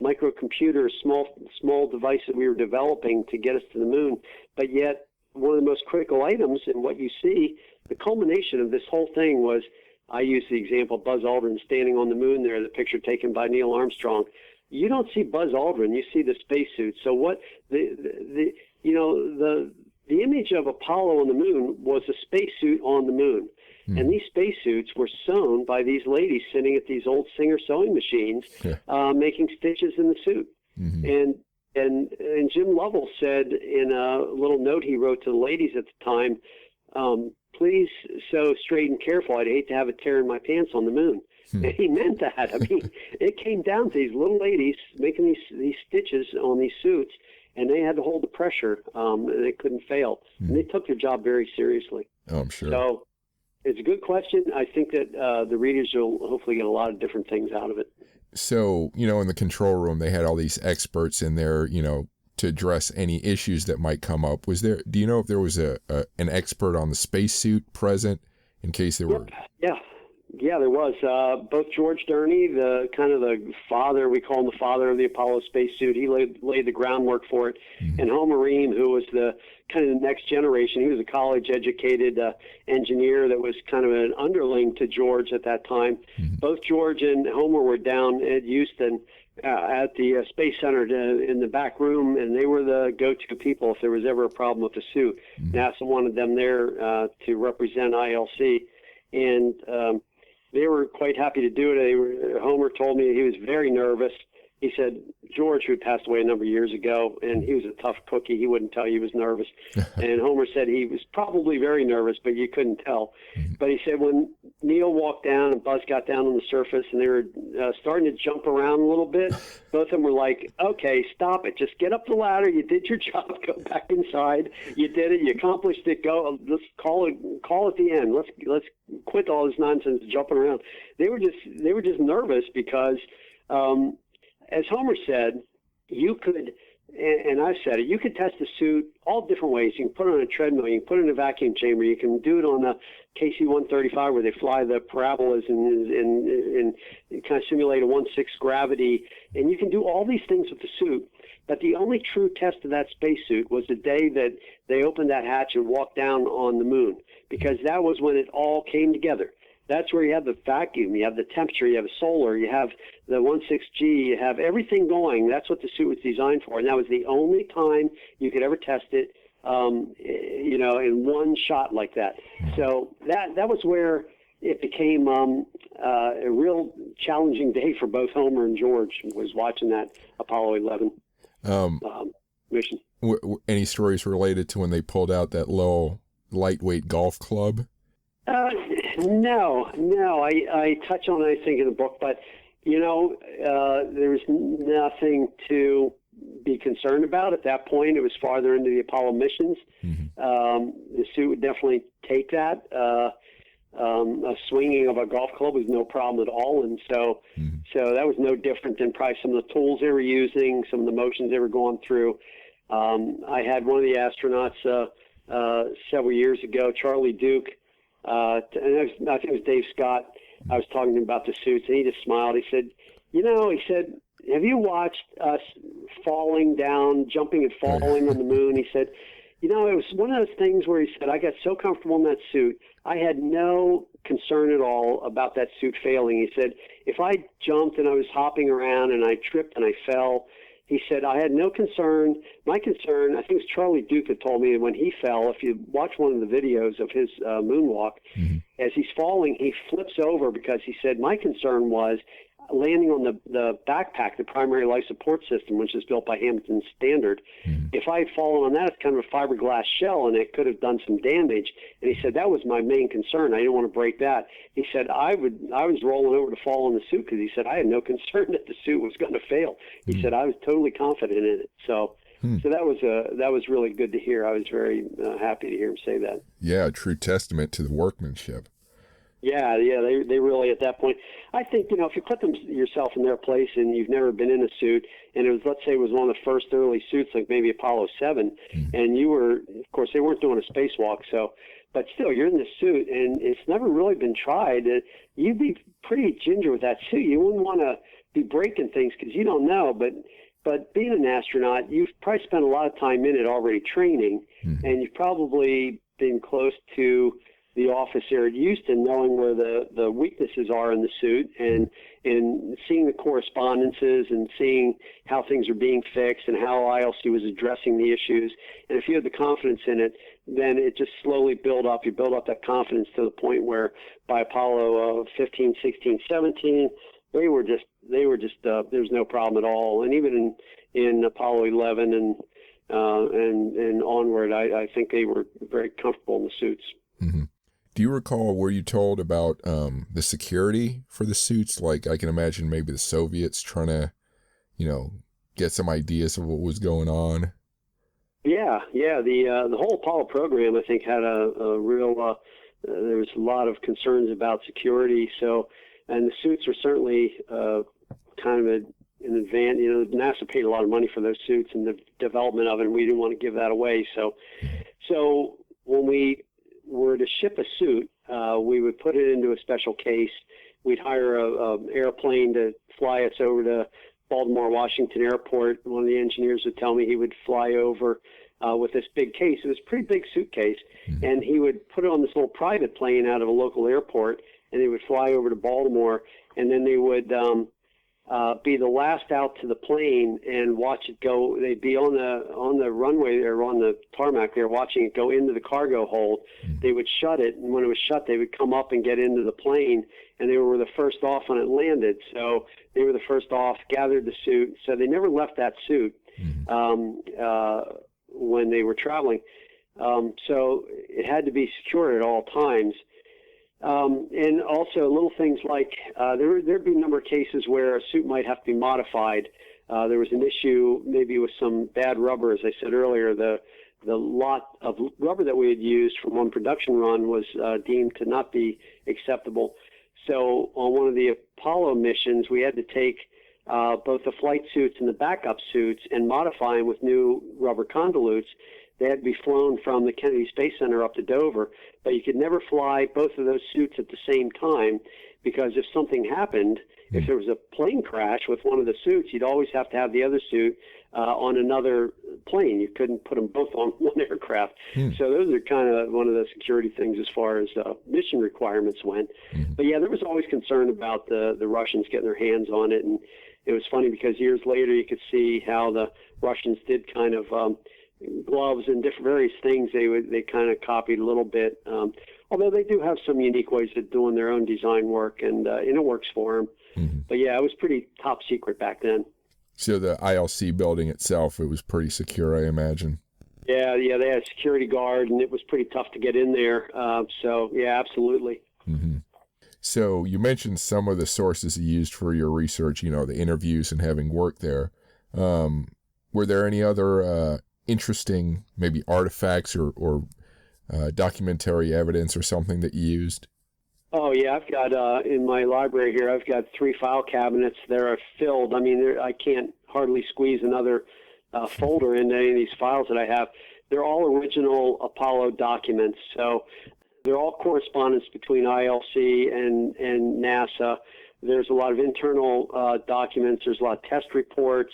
microcomputers, small devices we were developing to get us to the moon. But yet, one of the most critical items in what you see, the culmination of this whole thing was, I use the example of Buzz Aldrin standing on the moon there, the picture taken by Neil Armstrong. You don't see Buzz Aldrin, you see the spacesuit. So what the the image of Apollo on the moon was a spacesuit on the moon. And these spacesuits were sewn by these ladies sitting at these old Singer sewing machines, making stitches in the suit. And Jim Lovell said in a little note he wrote to the ladies at the time, please sew straight and careful. I'd hate to have a tear in my pants on the moon. And he meant that. I mean, it came down to these little ladies making these stitches on these suits, and they had to hold the pressure, and they couldn't fail. And they took their job very seriously. Oh, I'm sure. So it's a good question. I think that the readers will hopefully get a lot of different things out of it. So, in the control room, they had all these experts in there, to address any issues that might come up. Do you know if there was an expert on the spacesuit present in case there were? Yeah, there was. Both George Durney, the father, we call him the father of the Apollo spacesuit, he laid the groundwork for it. And Homer Ream, who was the next generation, he was a college-educated engineer that was kind of an underling to George at that time. Both George and Homer were down at Houston at the Space Center in the back room, and they were the go-to people if there was ever a problem with the suit. NASA wanted them there to represent ILC, and they were quite happy to do it. Homer told me he was very nervous. He said George, who passed away a number of years ago, and he was a tough cookie. He wouldn't tell you he was nervous. And Homer said he was probably very nervous, but you couldn't tell. But he said when Neil walked down and Buzz got down on the surface and they were starting to jump around a little bit, both of them were like, okay, stop it. Just get up the ladder. You did your job. Go back inside. You did it. You accomplished it. Go. Let's call it the end. Let's quit all this nonsense jumping around. They were just nervous because as Homer said, you could, and I've said it, you could test the suit all different ways. You can put it on a treadmill, you can put it in a vacuum chamber, you can do it on a KC-135 where they fly the parabolas and kind of simulate a 1/6 gravity, and you can do all these things with the suit. But the only true test of that spacesuit was the day that they opened that hatch and walked down on the moon, because that was when it all came together. That's where you have the vacuum, you have the temperature, you have solar, you have the 1/6G, you have everything going. That's what the suit was designed for. And that was the only time you could ever test it, in one shot like that. So that was where it became a real challenging day for both Homer and George, was watching that Apollo 11 mission. Any stories related to when they pulled out that little lightweight golf club? No. I touch on it, I think, in the book, but, there's nothing to be concerned about at that point. It was farther into the Apollo missions. The suit would definitely take that. A swinging of a golf club was no problem at all. And so that was no different than probably some of the tools they were using, some of the motions they were going through. I had one of the astronauts several years ago, Charlie Duke, and I think it was Dave Scott. I was talking to him about the suits, and he just smiled. He said, have you watched us falling down, jumping and falling on the moon? He said, it was one of those things where he said, I got so comfortable in that suit, I had no concern at all about that suit failing. He said, if I jumped and I was hopping around and I tripped and I fell, he said, I had no concern. My concern, I think it was Charlie Duke that told me when he fell, if you watch one of the videos of his moonwalk, as he's falling, he flips over because he said, my concern was landing on the backpack, the primary life support system, which is built by Hamilton Standard. If I had fallen on that, it's kind of a fiberglass shell, and it could have done some damage. And he said that was my main concern. I didn't want to break that. He said I was rolling over to fall on the suit because he said I had no concern that the suit was going to fail. He said I was totally confident in it. So that was really good to hear. I was very happy to hear him say that. Yeah, a true testament to the workmanship. Yeah, they really, at that point, I think, if you put yourself in their place and you've never been in a suit, and let's say it was one of the first early suits, like maybe Apollo 7, and you were, of course, they weren't doing a spacewalk, but still, you're in the suit, and it's never really been tried. You'd be pretty ginger with that suit. You wouldn't want to be breaking things because you don't know, but being an astronaut, you've probably spent a lot of time in it already training, and you've probably been close to the office there at Houston, knowing where the weaknesses are in the suit, and seeing the correspondences and seeing how things are being fixed and how ILC was addressing the issues. And if you had the confidence in it, then it just slowly build up. You build up that confidence to the point where by Apollo 15, 16, 17, they were just there's no problem at all. And even in Apollo 11 and onward, I think they were very comfortable in the suits. Mm-hmm. Do you recall, were you told about the security for the suits? Like, I can imagine maybe the Soviets trying to, get some ideas of what was going on. Yeah. The whole Apollo program, I think, had a real. There was a lot of concerns about security. So, and the suits were certainly kind of in advance. NASA paid a lot of money for those suits and the development of it, and we didn't want to give that away. So when we were to ship a suit, we would put it into a special case. We'd hire an airplane to fly us over to Baltimore, Washington Airport. One of the engineers would tell me he would fly over with this big case. It was a pretty big suitcase, and he would put it on this little private plane out of a local airport, and they would fly over to Baltimore, and then they would be the last out to the plane and watch it go. They'd be on the runway or on the tarmac there watching it go into the cargo hold. They would shut it, and when it was shut, they would come up and get into the plane, and they were the first off when it landed. So they were the first off, gathered the suit. So they never left that suit when they were traveling. So it had to be secured at all times. And also little things like there'd be a number of cases where a suit might have to be modified. There was an issue maybe with some bad rubber, as I said earlier. The lot of rubber that we had used from one production run was deemed to not be acceptable. So on one of the Apollo missions, we had to take both the flight suits and the backup suits and modify them with new rubber convolutes. They had to be flown from the Kennedy Space Center up to Dover, but you could never fly both of those suits at the same time, because if something happened, if there was a plane crash with one of the suits, you'd always have to have the other suit on another plane. You couldn't put them both on one aircraft. So those are kind of one of the security things as far as mission requirements went. But yeah, there was always concern about the Russians getting their hands on it, and it was funny because years later you could see how the Russians did kind of gloves and different various things they kind of copied a little bit, although they do have some unique ways of doing their own design work, and it works for them. But yeah, it was pretty top secret back then. So the ILC building itself, it was pretty secure, I imagine. Yeah, they had a security guard, and it was pretty tough to get in there. So yeah, absolutely. So you mentioned some of the sources you used for your research, the interviews and having worked there. Were there any other interesting maybe artifacts or documentary evidence or something that you used? Oh yeah, I've got in my library here, I've got 3 file cabinets that are filled. I mean, I can't hardly squeeze another folder into any of these files that I have. They're all original Apollo documents, so they're all correspondence between ILC and NASA. There's a lot of internal documents. There's a lot of test reports.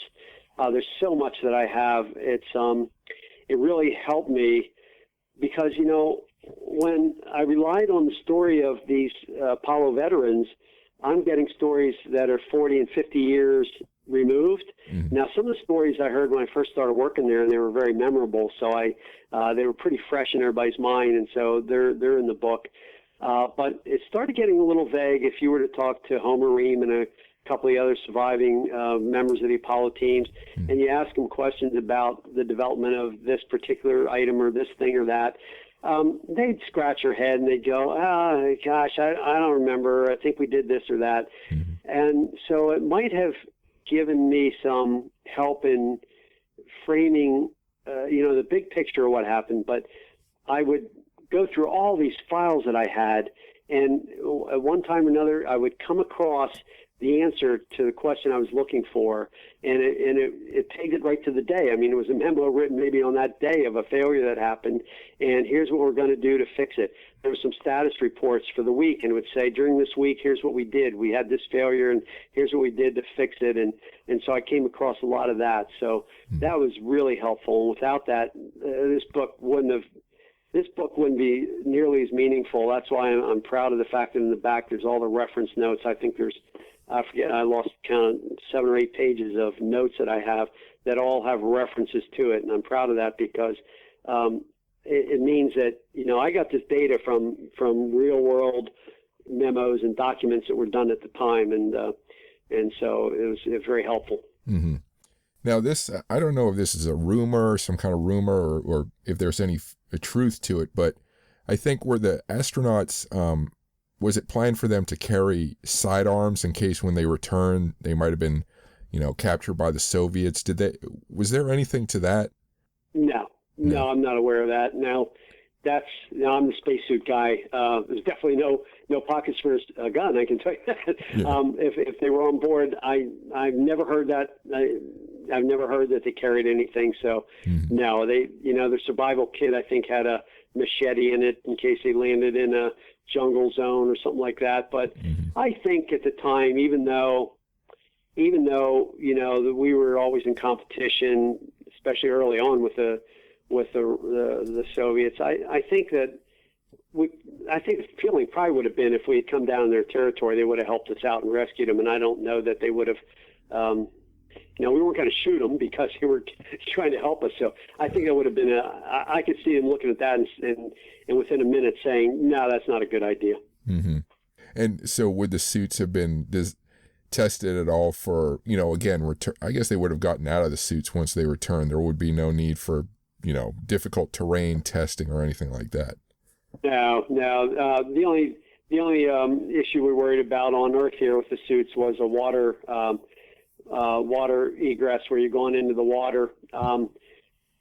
There's so much that I have. It really helped me because, when I relied on the story of these Apollo veterans, I'm getting stories that are 40 and 50 years removed. Now, some of the stories I heard when I first started working there, and they were very memorable, so they were pretty fresh in everybody's mind, and so they're in the book. But it started getting a little vague if you were to talk to Homer Ream and a couple of the other surviving members of the Apollo teams, and you ask them questions about the development of this particular item or this thing or that. They'd scratch their head and they'd go, gosh, I don't remember. I think we did this or that. And so it might have given me some help in framing, the big picture of what happened. But I would go through all these files that I had, and at one time or another, I would come across the answer to the question I was looking for, and it pegged it right to the day. I mean, it was a memo written maybe on that day of a failure that happened, and here's what we're going to do to fix it. There were some status reports for the week, and it would say, during this week, here's what we did. We had this failure, and here's what we did to fix it, and so I came across a lot of that. So that was really helpful, and without that, this book wouldn't have this book wouldn't be nearly as meaningful. That's why I'm proud of the fact that in the back there's all the reference notes. I think I lost count, 7 or 8 pages of notes that I have that all have references to it, and I'm proud of that because it means that, I got this data from real world memos and documents that were done at the time, and so it was very helpful. Mm-hmm. Now this, I don't know if this is a rumor, some kind of rumor, or if there's any truth to it, but I think were the astronauts, was it planned for them to carry sidearms in case when they return, they might have been, captured by the Soviets? Was there anything to that? No, I'm not aware of that. Now, I'm the spacesuit guy. There's definitely no pockets for a gun, I can tell you that. Yeah. If they were on board, I've never heard that. I've never heard that they carried anything. So, no, their survival kit, I think, had a machete in it in case they landed in a jungle zone or something like that. But I think at the time, even though that we were always in competition, especially early on with the Soviets, I think that the feeling probably would have been if we had come down in their territory, they would have helped us out and rescued them. And I don't know that they would have. We weren't going to shoot them because they were trying to help us. So I think it would have been I could see them looking at that and within a minute saying, no, that's not a good idea. Mm-hmm. And so would the suits have been tested at all for, again, I guess they would have gotten out of the suits once they returned. There would be no need for, difficult terrain testing or anything like that. No. The only issue we worried about on Earth here with the suits was a water egress where you're going into the water,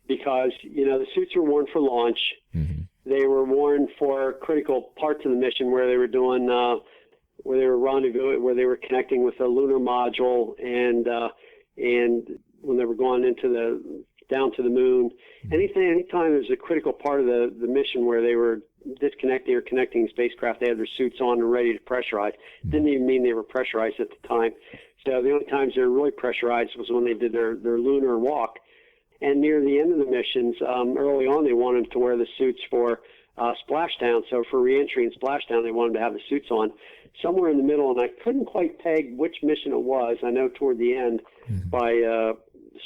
because the suits were worn for launch. Mm-hmm. They were worn for critical parts of the mission where they were doing where they were rendezvous, where they were connecting with the lunar module, and when they were going down to the moon. Anytime there's a critical part of the mission where they were disconnecting or connecting spacecraft, they had their suits on and ready to pressurize. Didn't even mean they were pressurized at the time. So the only times they were really pressurized was when they did their lunar walk. And near the end of the missions, early on, they wanted to wear the suits for splashdown. So for reentry and splashdown, they wanted to have the suits on. Somewhere in the middle, and I couldn't quite peg which mission it was. I know toward the end,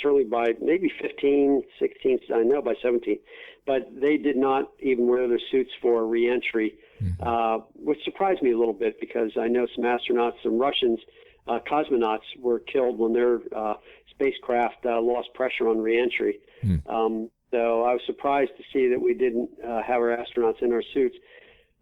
certainly by maybe 15, 16, I know by 17. But they did not even wear their suits for reentry, which surprised me a little bit because I know some astronauts, some Russians, cosmonauts were killed when their spacecraft lost pressure on reentry. So I was surprised to see that we didn't have our astronauts in our suits.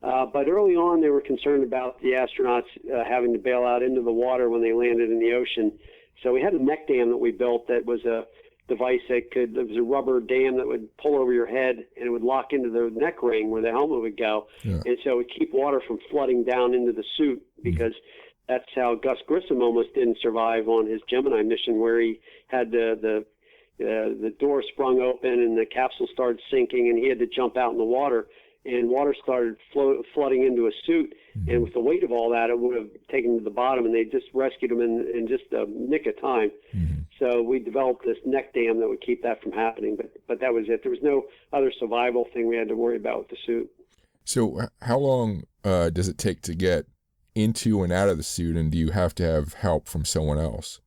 But early on, they were concerned about the astronauts having to bail out into the water when they landed in the ocean. So we had a neck dam that we built that was a device it was a rubber dam that would pull over your head and it would lock into the neck ring where the helmet would go. Yeah. And so it would keep water from flooding down into the suit because that's how Gus Grissom almost didn't survive on his Gemini mission, where he had the door sprung open and the capsule started sinking and he had to jump out in the water, and water started flooding into a suit. And with the weight of all that, it would have taken him to the bottom, and they just rescued him in just a nick of time. So we developed this neck dam that would keep that from happening, but that was it. There was no other survival thing we had to worry about with the suit. So how long does it take to get into and out of the suit, and do you have to have help from someone else?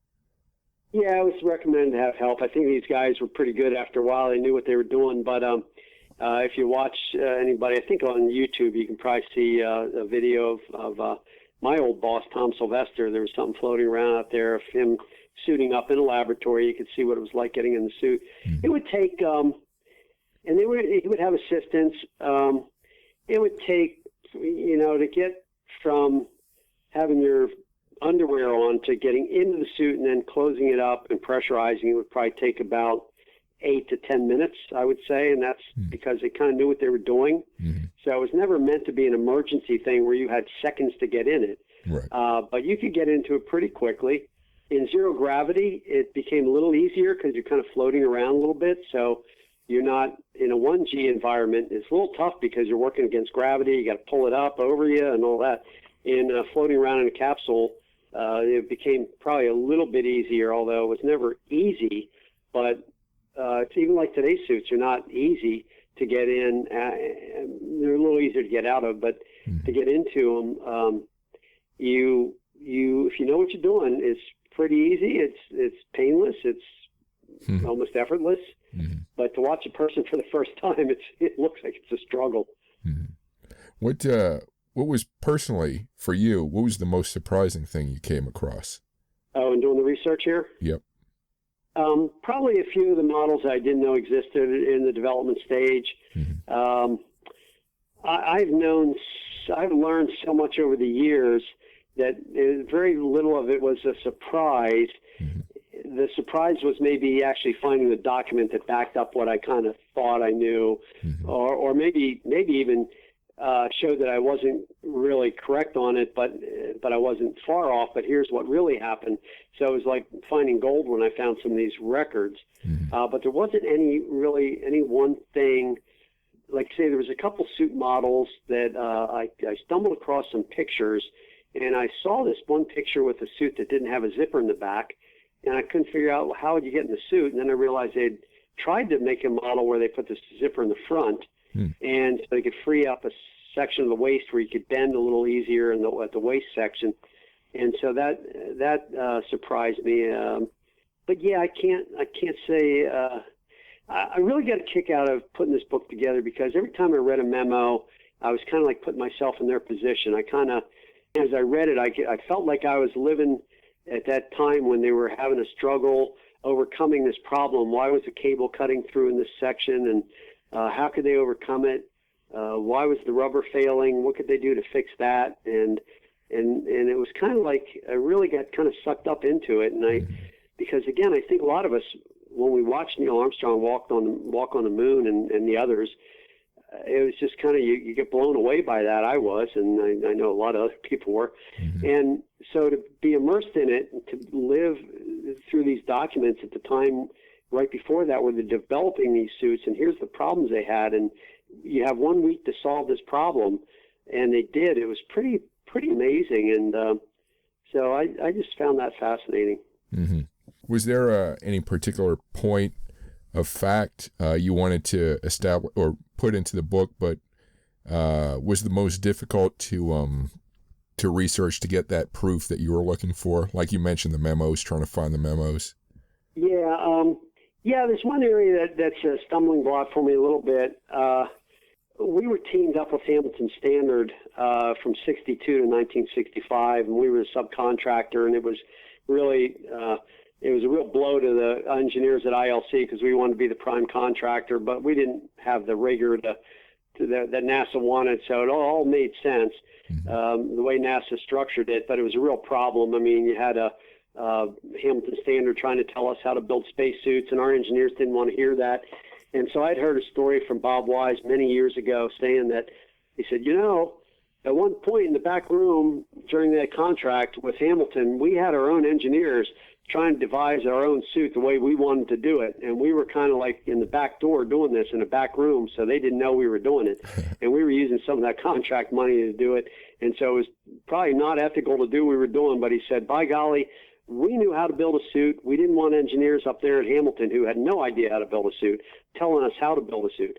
Yeah, it was recommended to have help. I think these guys were pretty good after a while. They knew what they were doing, but if you watch anybody, I think on YouTube, you can probably see a video of my old boss, Tom Sylvester. There was something floating around out there of him suiting up in a laboratory. You could see what it was like getting in the suit. It would take, and he would have assistance. It would take, to get from having your underwear on to getting into the suit and then closing it up and pressurizing, it would probably take about 8 to 10 minutes, I would say, and that's because they kind of knew what they were doing. So it was never meant to be an emergency thing where you had seconds to get in it. Right. But you could get into it pretty quickly. In zero gravity, it became a little easier because you're kind of floating around a little bit. So you're not in a 1G environment. It's a little tough because you're working against gravity. You got to pull it up over you and all that. In floating around in a capsule, it became probably a little bit easier, although it was never easy. But it's even like today's suits are not easy. to get in. They're a little easier to get out of, but to get into them, if you know what you're doing, it's pretty easy. It's painless. It's almost effortless. But to watch a person for the first time, it looks like it's a struggle. What was personally for you? What was the most surprising thing you came across? Oh, and doing the research here? Yep. Probably a few of the models I didn't know existed in the development stage. I've learned so much over the years that very little of it was a surprise. The surprise was maybe actually finding the document that backed up what I kind of thought I knew, or maybe even showed that I wasn't really correct on it, but I wasn't far off. But here's what really happened. So it was like finding gold when I found some of these records. But there wasn't any one thing. Like say, there was a couple suit models that I stumbled across some pictures, and I saw this one picture with a suit that didn't have a zipper in the back, and I couldn't figure out how would you get in the suit. And then I realized they'd tried to make a model where they put the zipper in the front, and so they could free up a section of the waist where you could bend a little easier at the waist section. And so that surprised me. But yeah, I can't say. I really got a kick out of putting this book together because every time I read a memo, I was kind of like putting myself in their position. As I read it, I felt like I was living at that time when they were having a struggle overcoming this problem. Why was the cable cutting through in this section, and how could they overcome it? Why was the rubber failing? What could they do to fix that? And it was kind of like I really got kind of sucked up into it. And because again, I think a lot of us, when we watched Neil Armstrong walk on the moon and the others, it was just kind of you get blown away by that. I was, and I know a lot of other people were. And so to be immersed in it, and to live through these documents at the time right before that, where they're developing these suits, and here's the problems they had, and you have 1 week to solve this problem, and they did. It was pretty amazing, and so I just found that fascinating. Was there any particular point of fact you wanted to establish or put into the book, but was the most difficult to research to get that proof that you were looking for? Like you mentioned, the memos, trying to find the memos. Yeah, there's one area that's a stumbling block for me a little bit. We were teamed up with Hamilton Standard from 62 to 1965, and we were a subcontractor, and it was really it was a real blow to the engineers at ILC because we wanted to be the prime contractor, but we didn't have the rigor that NASA wanted, so it all made sense the way NASA structured it, but it was a real problem. I mean, you had a Hamilton Standard trying to tell us how to build spacesuits, and our engineers didn't want to hear that. And so I'd heard a story from Bob Wise many years ago saying that he said, at one point in the back room during that contract with Hamilton, we had our own engineers trying to devise our own suit the way we wanted to do it. And we were kind of like in the back door doing this in a back room, so they didn't know we were doing it. And we were using some of that contract money to do it. And so it was probably not ethical to do what we were doing, but he said, by golly, we knew how to build a suit. We didn't want engineers up there at Hamilton who had no idea how to build a suit telling us how to build a suit.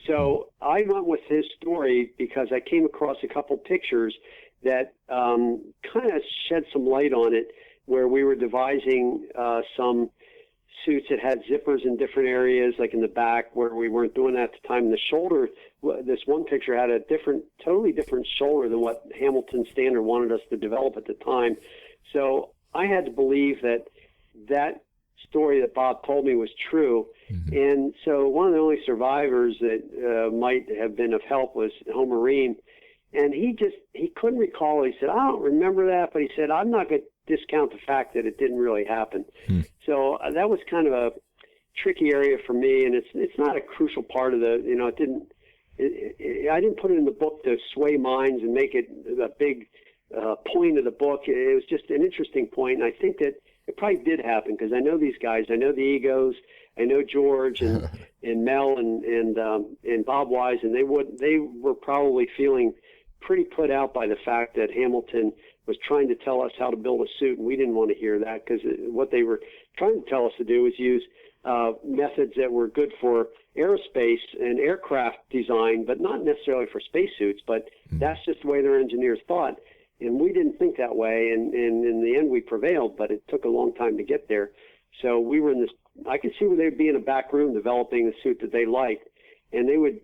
So I went with his story because I came across a couple pictures that kind of shed some light on it, where we were devising some suits that had zippers in different areas, like in the back, where we weren't doing that at the time. And the shoulder, this one picture had a totally different shoulder than what Hamilton Standard wanted us to develop at the time. So I had to believe that story that Bob told me was true. And so one of the only survivors that might have been of help was Homer Ream. And he couldn't recall. He said, I don't remember that, but he said, I'm not going to discount the fact that it didn't really happen. So that was kind of a tricky area for me, and it's not a crucial part of the, I didn't put it in the book to sway minds and make it a big point of the book. It was just an interesting point, and I think that it probably did happen because I know these guys. I know the Egos. I know George and Mel and Bob Wise, and they were probably feeling pretty put out by the fact that Hamilton was trying to tell us how to build a suit, and we didn't want to hear that because what they were trying to tell us to do was use methods that were good for aerospace and aircraft design, but not necessarily for spacesuits. But that's just the way their engineers thought. And we didn't think that way. And in the end, we prevailed, but it took a long time to get there. So we were in this, I could see where they'd be in a back room developing a suit that they liked. And they would,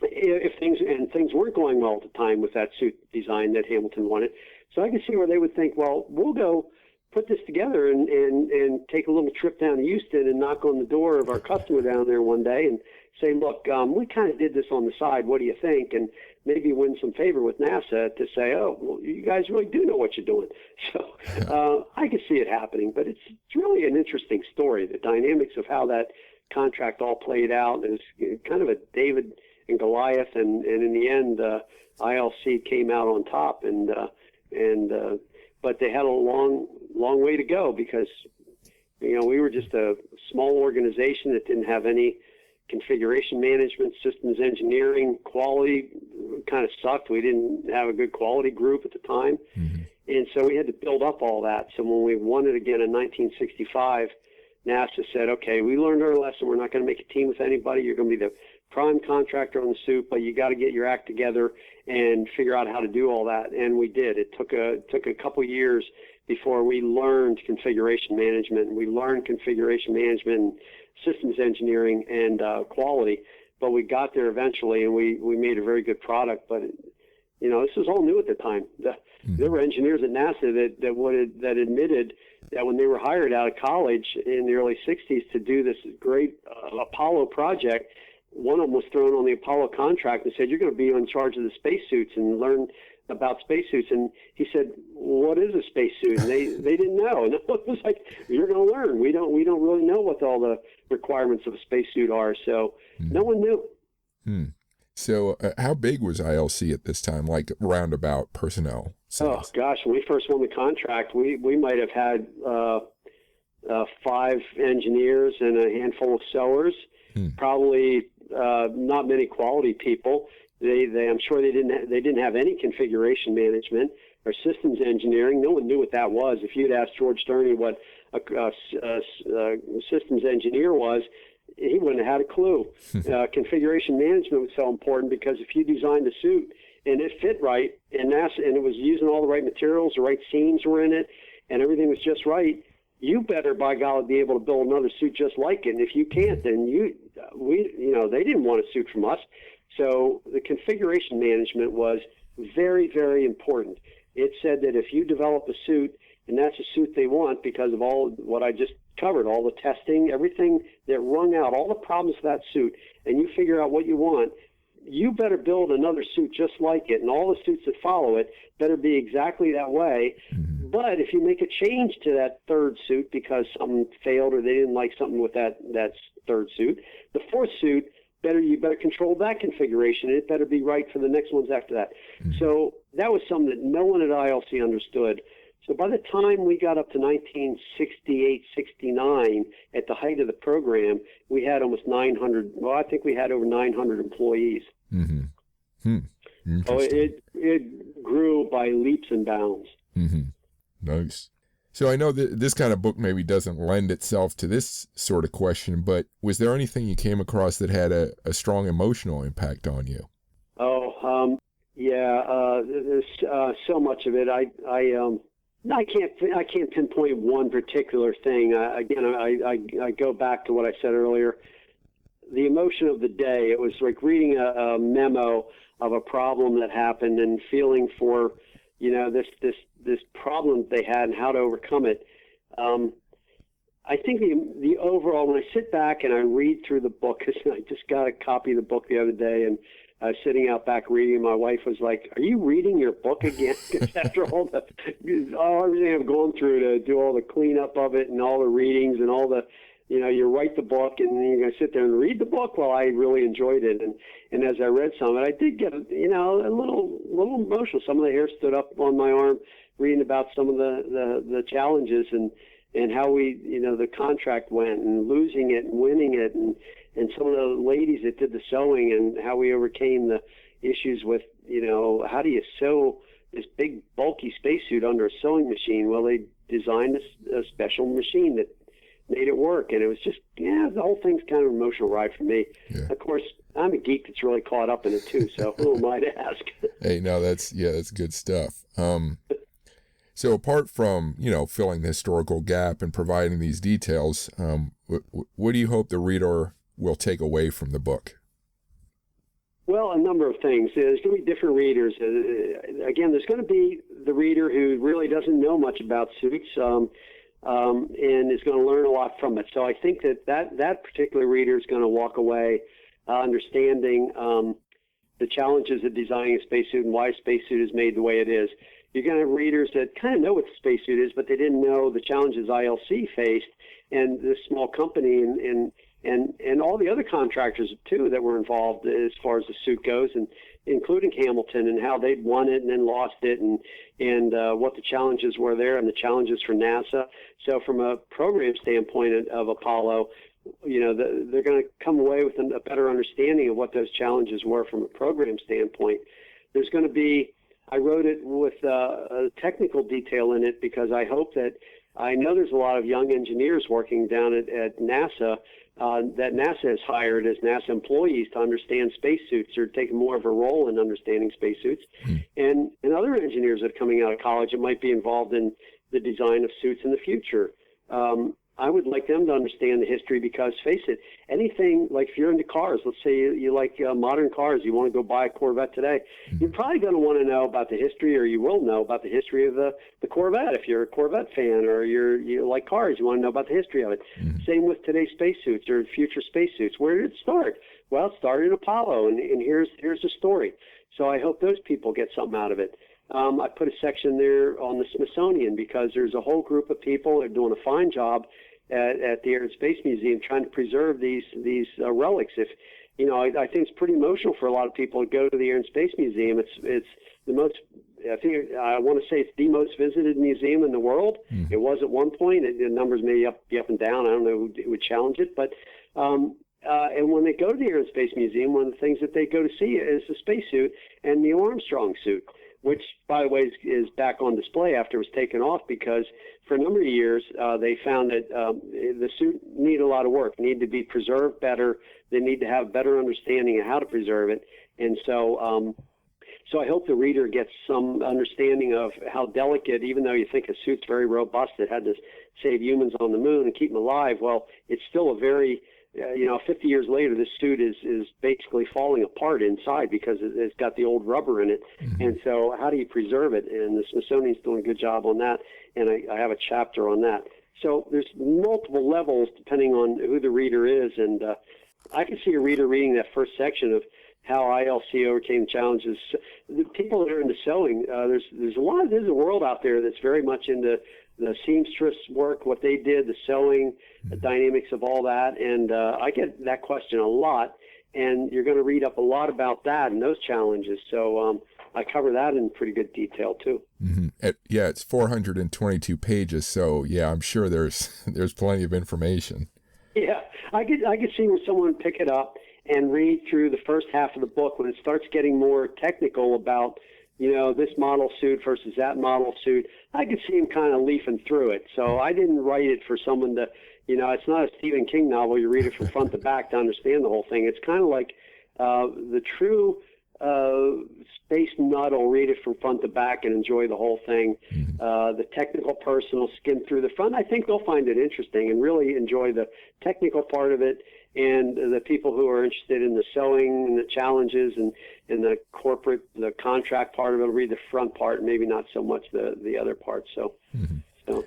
if things weren't going well at the time with that suit design that Hamilton wanted. So I could see where they would think, well, we'll go put this together and take a little trip down to Houston and knock on the door of our customer down there one day and say, look, we kind of did this on the side. What do you think? And maybe win some favor with NASA to say, oh, well, you guys really do know what you're doing. So I could see it happening, but it's really an interesting story. The dynamics of how that contract all played out is kind of a David and Goliath, and in the end, ILC came out on top, but they had a long way to go because, we were just a small organization that didn't have any configuration management, systems engineering, quality kind of sucked. We didn't have a good quality group at the time. Mm-hmm. And so we had to build up all that. So when we won it again in 1965, NASA said, okay, we learned our lesson. We're not going to make a team with anybody. You're going to be the prime contractor on the suit, but you got to get your act together and figure out how to do all that. And we did. It took a couple years before we learned configuration management. We learned configuration management and systems engineering and quality, but we got there eventually, and we made a very good product. But this was all new at the time. There were engineers at NASA that admitted that when they were hired out of college in the early 60s to do this great Apollo project, one of them was thrown on the Apollo contract and said, you're going to be in charge of the spacesuits and learn about spacesuits. And he said, what is a spacesuit? And they didn't know. And it was like, you're going to learn. We don't really know what all the requirements of a spacesuit are. So no one knew. So how big was ILC at this time, like roundabout personnel size? Oh, gosh, when we first won the contract, we might have had 5 engineers and a handful of sewers, probably not many quality people. I'm sure they didn't have any configuration management or systems engineering. No one knew what that was. If you'd asked George Sterney what a systems engineer was, he wouldn't have had a clue. Configuration management was so important because if you designed a suit and it fit right and it was using all the right materials, the right seams were in it, and everything was just right, you better, by golly, be able to build another suit just like it. And if you can't, then they didn't want a suit from us. So the configuration management was very, very important. It said that if you develop a suit, and that's a suit they want because of all what I just covered, all the testing, everything that wrung out, all the problems of that suit, and you figure out what you want, you better build another suit just like it, and all the suits that follow it better be exactly that way. Mm-hmm. But if you make a change to that third suit because something failed or they didn't like something with that third suit, the fourth suit, you better control that configuration. It better be right for the next ones after that. Mm-hmm. So that was something that no one at ILC understood. So by the time we got up to 1968, 69, at the height of the program, we had almost 900. Well, I think we had over 900 employees. Mm-hmm. So it grew by leaps and bounds. Mm-hmm. Nice. So I know that this kind of book maybe doesn't lend itself to this sort of question, but was there anything you came across that had a strong emotional impact on you? Oh, there's so much of it. I can't pinpoint one particular thing. I go back to what I said earlier. The emotion of the day. It was like reading a memo of a problem that happened and feeling for, this problem they had and how to overcome it. I think the overall, when I sit back and I read through the book, because I just got a copy of the book the other day, and I was sitting out back reading, my wife was like, are you reading your book again? Because after everything I've gone through to do all the cleanup of it and all the readings and all the, you write the book and then you're going to sit there and read the book. Well, I really enjoyed it. And as I read some of it, I did get, a little emotional. Some of the hair stood up on my arm reading about some of the challenges and how we, the contract went and losing it and winning it and some of the ladies that did the sewing and how we overcame the issues with, how do you sew this big bulky spacesuit under a sewing machine? Well, they designed a special machine that made it work. And it was just, the whole thing's kind of an emotional ride for me. Yeah. Of course, I'm a geek that's really caught up in it too, so who am I to ask? Hey, no, that's good stuff. So apart from, filling the historical gap and providing these details, what do you hope the reader will take away from the book? Well, a number of things. There's going to be different readers. Again, there's going to be the reader who really doesn't know much about suits and is going to learn a lot from it. So I think that particular reader is going to walk away understanding the challenges of designing a spacesuit and why a spacesuit is made the way it is. You're going to have readers that kind of know what the spacesuit is, but they didn't know the challenges ILC faced and this small company and all the other contractors too that were involved as far as the suit goes, and including Hamilton and how they'd won it and then lost it, and what the challenges were there and the challenges for NASA. So from a program standpoint of Apollo, they're going to come away with a better understanding of what those challenges were from a program standpoint. There's going to be, I wrote it with a technical detail in it because I hope that, I know there's a lot of young engineers working down at NASA that NASA has hired as NASA employees to understand spacesuits or taking more of a role in understanding spacesuits. And other engineers that are coming out of college that might be involved in the design of suits in the future. I would like them to understand the history because, face it, anything, like if you're into cars, let's say you like modern cars, you want to go buy a Corvette today, you're probably going to want to know about the history, or you will know about the history of the Corvette if you're a Corvette fan, or you like cars, you want to know about the history of it. Same with today's spacesuits or future spacesuits. Where did it start? Well, it started in Apollo, and here's the story. So I hope those people get something out of it. I put a section there on the Smithsonian because there's a whole group of people that are doing a fine job at the Air and Space Museum trying to preserve these relics. If I think it's pretty emotional for a lot of people to go to the Air and Space Museum. It's the most, I want to say it's the most visited museum in the world. It was at one point. The numbers may be up and down. I don't know who would challenge it, but and when they go to the Air and Space Museum, one of the things that they go to see is the spacesuit and Neil Armstrong suit, which, by the way, is back on display after it was taken off because for a number of years they found that the suit needed a lot of work, needed to be preserved better. They need to have better understanding of how to preserve it. And so I hope the reader gets some understanding of how delicate, even though you think a suit's very robust, it had to save humans on the moon and keep them alive, well, it's still a very 50 years later, this suit is basically falling apart inside because it's got the old rubber in it. And so how do you preserve it? And the Smithsonian's doing a good job on that, and I have a chapter on that. So there's multiple levels depending on who the reader is, and I can see a reader reading that first section of how ILC overcame challenges. The people that are into sewing, there's a world out there that's very much into the seamstress work, what they did, the sewing, the dynamics of all that. And I get that question a lot, and you're going to read up a lot about that and those challenges. So I cover that in pretty good detail too. It's 422 pages. So yeah, I'm sure there's plenty of information. Yeah, I could see where someone would pick it up and read through the first half of the book when it starts getting more technical about this model suit versus that model suit. I could see him kind of leafing through it. So I didn't write it for someone to, it's not a Stephen King novel. You read it from front to back to understand the whole thing. It's kind of like the true space nut will read it from front to back and enjoy the whole thing. The technical person will skim through the front. I think they'll find it interesting and really enjoy the technical part of it. And the people who are interested in the sewing and the challenges and the contract part of it will read the front part, and maybe not so much the other part. So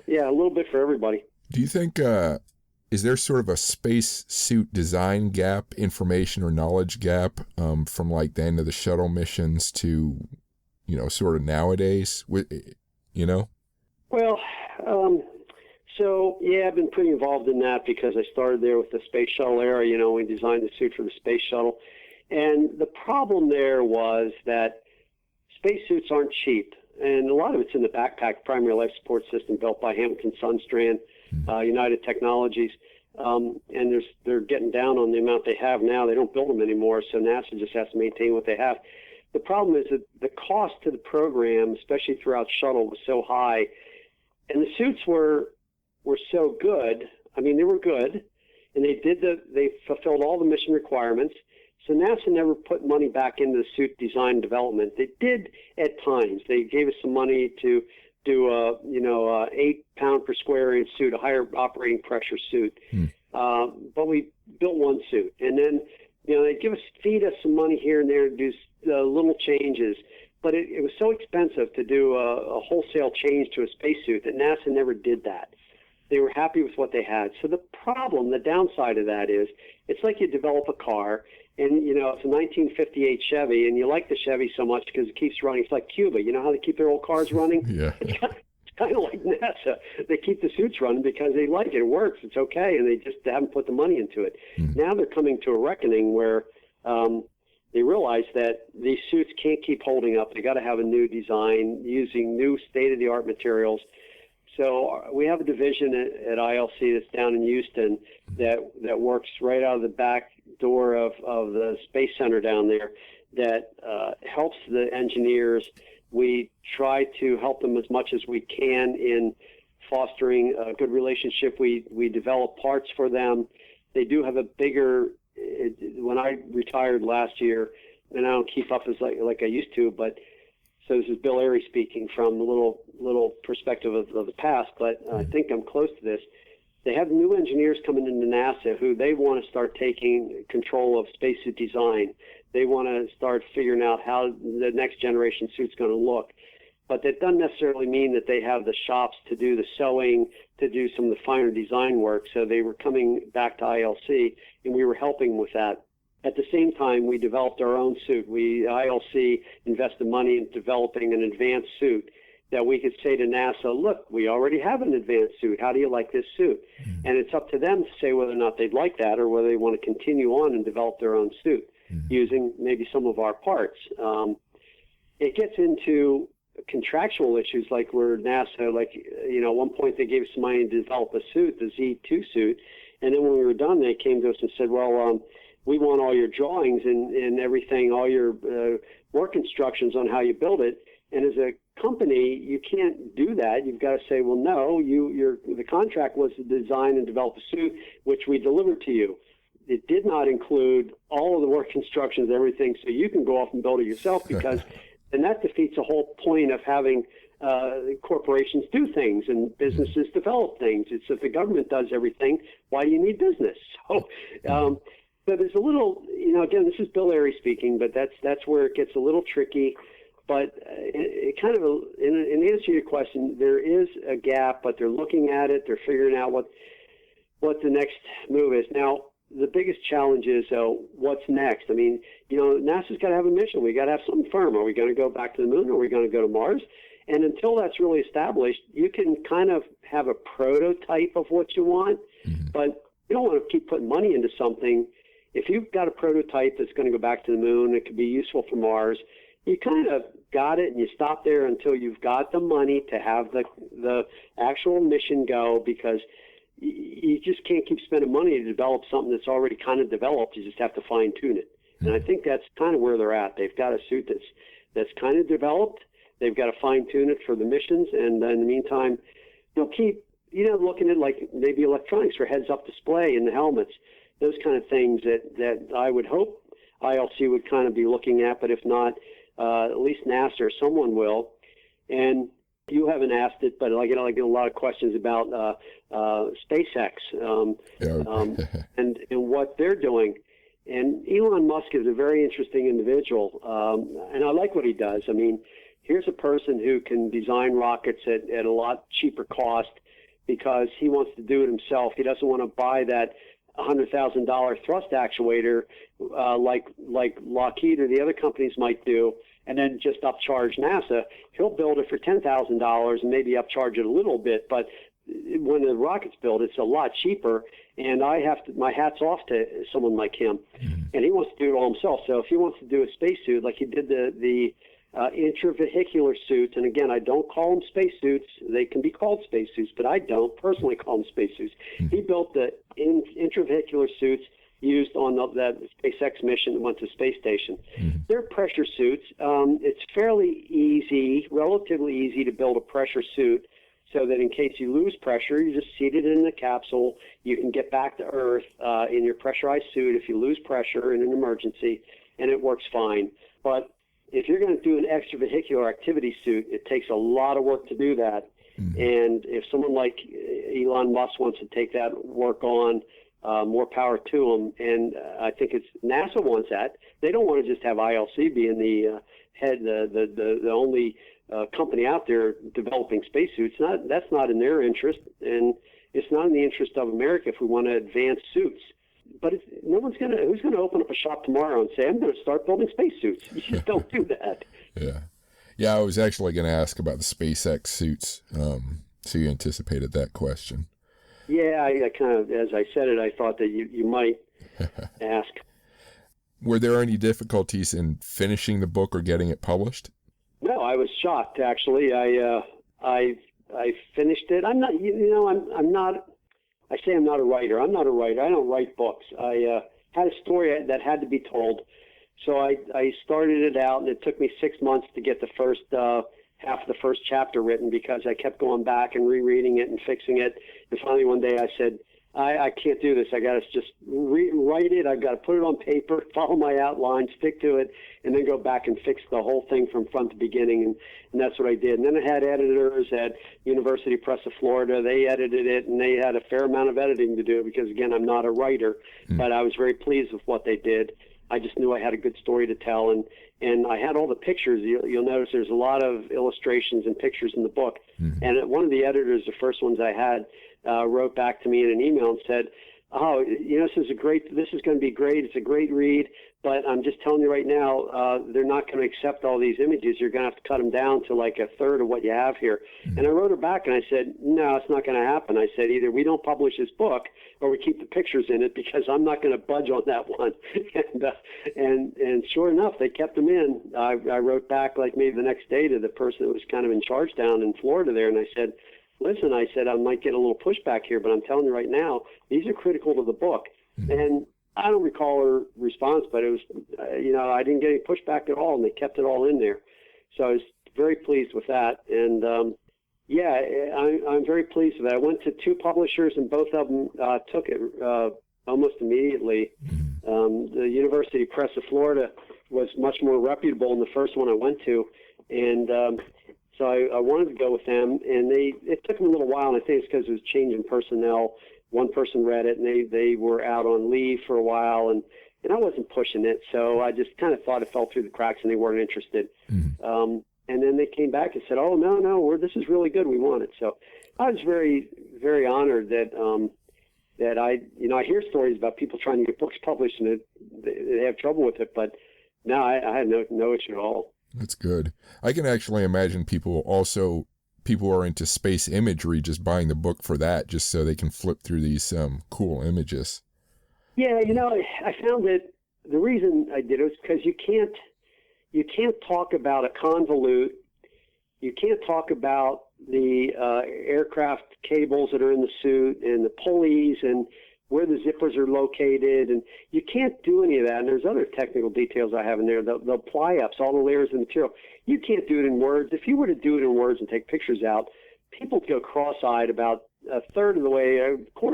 yeah, a little bit for everybody. Do you think, is there sort of a space suit design gap, information or knowledge gap from like the end of the shuttle missions to, sort of nowadays, Well, so, yeah, I've been pretty involved in that because I started there with the space shuttle era, we designed the suit for the space shuttle. And the problem there was that spacesuits aren't cheap. And a lot of it's in the backpack primary life support system built by Hamilton Sunstrand, United Technologies. And they're getting down on the amount they have now. They don't build them anymore, so NASA just has to maintain what they have. The problem is that the cost to the program, especially throughout shuttle, was so high. And the suits were so good I mean, they were good, and they fulfilled all the mission requirements. So NASA never put money back into the suit design and development. They did at times. They gave us some money to do a 8-pound per square inch suit, a higher operating pressure suit. But we built one suit, and then they feed us some money here and there to do little changes. But it was so expensive to do a wholesale change to a spacesuit that NASA never did that. They were happy with what they had. So the downside of that is, it's like you develop a car, and it's a 1958 Chevy, and you like the Chevy so much because it keeps running. It's like Cuba. You know how they keep their old cars running? Yeah. It's kind of like NASA. They keep the suits running because they like it. It works. It's okay, and they just haven't put the money into it. Now they're coming to a reckoning where they realize that these suits can't keep holding up. They got to have a new design using new state-of-the-art materials. So we have a division at ILC that's down in Houston that works right out of the back door of the Space Center down there that helps the engineers. We try to help them as much as we can in fostering a good relationship. We develop parts for them. They do have a bigger, when I retired last year, and I don't keep up as like I used to, but so this is Bill Ayrey speaking from a little perspective of the past, but I think I'm close to this. They have new engineers coming into NASA who they want to start taking control of spacesuit design. They want to start figuring out how the next generation suit's going to look. But that doesn't necessarily mean that they have the shops to do the sewing, to do some of the finer design work. So they were coming back to ILC, and we were helping with that. At the same time, we developed our own suit. ILC invested money in developing an advanced suit that we could say to NASA, look, we already have an advanced suit. How do you like this suit? And it's up to them to say whether or not they'd like that or whether they want to continue on and develop their own suit using maybe some of our parts. It gets into contractual issues like where NASA, at one point they gave us some money to develop a suit, the Z2 suit. And then when we were done, they came to us and said, well, we want all your drawings and everything, all your work instructions on how you build it. And as a company, you can't do that. You've got to say, well, no, the contract was to design and develop a suit, which we delivered to you. It did not include all of the work instructions, everything, so you can go off and build it yourself, because and that defeats the whole point of having corporations do things and businesses develop things. It's if the government does everything, why do you need business? So there's a little, again, this is Bill Ayrey speaking, but that's where it gets a little tricky. But it kind of, in answer to your question, there is a gap, but they're looking at it. They're figuring out what the next move is. Now, the biggest challenge is, what's next? I mean, NASA's got to have a mission. We got to have something firm. Are we going to go back to the moon? Or are we going to go to Mars? And until that's really established, you can kind of have a prototype of what you want, but you don't want to keep putting money into something. If you've got a prototype that's going to go back to the moon, it could be useful for Mars. You kind of got it, and you stop there until you've got the money to have the actual mission go, because you just can't keep spending money to develop something that's already kind of developed. You just have to fine tune it. And I think that's kind of where they're at. They've got a suit that's kind of developed. They've got to fine tune it for the missions, and in the meantime, keep looking at like maybe electronics for heads-up display in the helmets, those kind of things that I would hope ILC would kind of be looking at, but if not, at least NASA or someone will. And you haven't asked it, but I get a lot of questions about SpaceX and what they're doing. And Elon Musk is a very interesting individual, and I like what he does. I mean, here's a person who can design rockets at a lot cheaper cost because he wants to do it himself. He doesn't want to buy that $100,000 thrust actuator like Lockheed or the other companies might do, and then just upcharge NASA. He'll build it for $10,000 and maybe upcharge it a little bit, but when the rocket's built, it's a lot cheaper, and my hat's off to someone like him. And he wants to do it all himself. So if he wants to do a spacesuit like he did the intravehicular suits, and again, I don't call them spacesuits. They can be called spacesuits, but I don't personally call them spacesuits. He built the intravehicular suits used on that SpaceX mission that went to the space station. They're pressure suits. It's fairly easy, relatively easy to build a pressure suit so that in case you lose pressure, you just seat it in the capsule. You can get back to Earth in your pressurized suit if you lose pressure in an emergency, and it works fine. But if you're going to do an extravehicular activity suit, it takes a lot of work to do that. And if someone like Elon Musk wants to take that work on, more power to them. And I think it's NASA wants that. They don't want to just have ILC being the the only company out there developing spacesuits. That's not in their interest, and it's not in the interest of America if we want to advance suits. But who's going to open up a shop tomorrow and say, I'm going to start building spacesuits? You just don't do that. Yeah, I was actually going to ask about the SpaceX suits, so you anticipated that question. Yeah, I kind of, as I said it, I thought that you might ask. Were there any difficulties in finishing the book or getting it published? No, I was shocked, actually. I finished it. I'm not, I'm not, I say I'm not a writer. I'm not a writer. I don't write books. I had a story that had to be told. So I started it out, and it took me 6 months to get the first half of the first chapter written because I kept going back and rereading it and fixing it. And finally one day I said, I can't do this. I got to just write it. I've got to put it on paper, follow my outline, stick to it, and then go back and fix the whole thing from front to beginning. And that's what I did. And then I had editors at University Press of Florida. They edited it, and they had a fair amount of editing to do because, again, I'm not a writer. But I was very pleased with what they did. I just knew I had a good story to tell, and I had all the pictures. You'll notice there's a lot of illustrations and pictures in the book. And one of the editors, the first ones I had, wrote back to me in an email and said, "Oh, this is going to be great. It's a great read, but I'm just telling you right now, they're not going to accept all these images. You're going to have to cut them down to like a third of what you have here." And I wrote her back and I said, "No, it's not going to happen." I said, "Either we don't publish this book or we keep the pictures in it because I'm not going to budge on that one." And sure enough, they kept them in. I wrote back like maybe the next day to the person that was kind of in charge down in Florida there, and I said, "Listen," I said, "I might get a little pushback here, but I'm telling you right now, these are critical to the book." And I don't recall her response, but it was, I didn't get any pushback at all, and they kept it all in there. So I was very pleased with that. And, I'm very pleased with that. I went to 2 publishers, and both of them took it almost immediately. The University Press of Florida was much more reputable than the first one I went to. And so I wanted to go with them, and it took them a little while, and I think it's because it was change in personnel. One person read it, and they were out on leave for a while, and I wasn't pushing it, so I just kind of thought it fell through the cracks, and they weren't interested. And then they came back and said, "Oh, no, this is really good. We want it." So I was very, very honored that I hear stories about people trying to get books published, and they have trouble with it, but no, I had no issue at all. That's good. I can actually imagine people who are into space imagery just buying the book for that, just so they can flip through these cool images. Yeah, I found that the reason I did it was because you can't talk about a convolute. You can't talk about the aircraft cables that are in the suit and the pulleys and where the zippers are located, and you can't do any of that. And there's other technical details I have in there, the ply-ups, all the layers of material. You can't do it in words. If you were to do it in words and take pictures out, people would go cross-eyed about a quarter of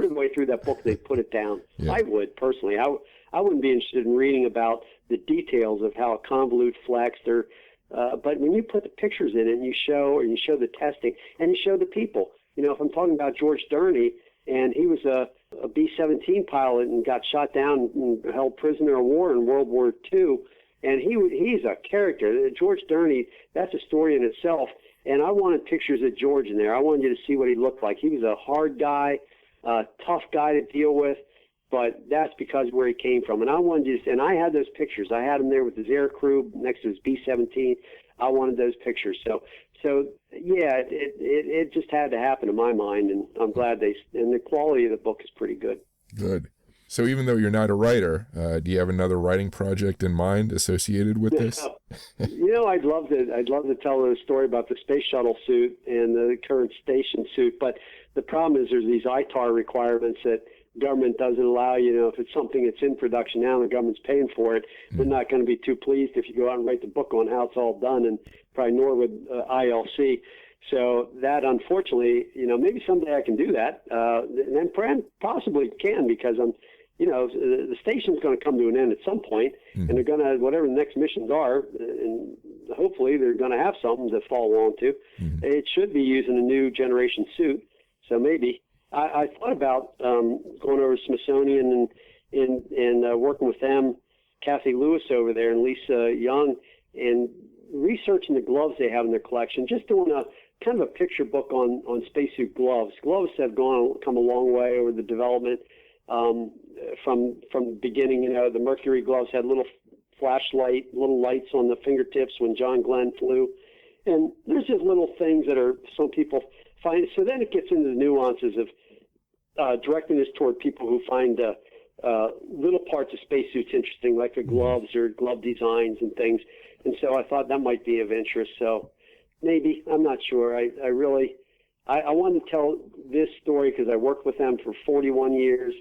the way through that book. They'd put it down. Yeah. I would, personally. I wouldn't be interested in reading about the details of how a convolute flexed but when you put the pictures in it and you show the testing and you show the people, if I'm talking about George Durney, and he was a B-17 pilot and got shot down and held prisoner of war in World War II. And he's a character. George Durney, that's a story in itself. And I wanted pictures of George in there. I wanted you to see what he looked like. He was a hard guy, tough guy to deal with, but that's because where he came from. And I wanted you to, and I had those pictures. I had him there with his air crew next to his B-17. I wanted those pictures. So yeah, it just had to happen in my mind, and I'm glad and the quality of the book is pretty good. Good. So even though you're not a writer, do you have another writing project in mind associated with this? I'd love to tell a story about the space shuttle suit and the current station suit, but the problem is there's these ITAR requirements that government doesn't allow. If it's something that's in production now and the government's paying for it, they're not going to be too pleased if you go out and write the book on how it's all done, and probably nor would ILC. So that, unfortunately, maybe someday I can do that, and then possibly can, because the station's going to come to an end at some point, and they're going to, whatever the next missions are, and hopefully they're going to have something to follow on to. It should be using a new generation suit. So maybe I thought about going over to Smithsonian and working with them, Kathy Lewis over there and Lisa Young, and researching the gloves they have in their collection, just doing a kind of a picture book on spacesuit gloves. Gloves have come a long way over the development. From the beginning, the Mercury gloves had little little lights on the fingertips when John Glenn flew. And there's just little things that some people find. So then it gets into the nuances of directing this toward people who find little parts of spacesuits interesting, like the gloves or glove designs and things. And so I thought that might be of interest. So maybe, I'm not sure. I wanted to tell this story because I worked with them for 41 years,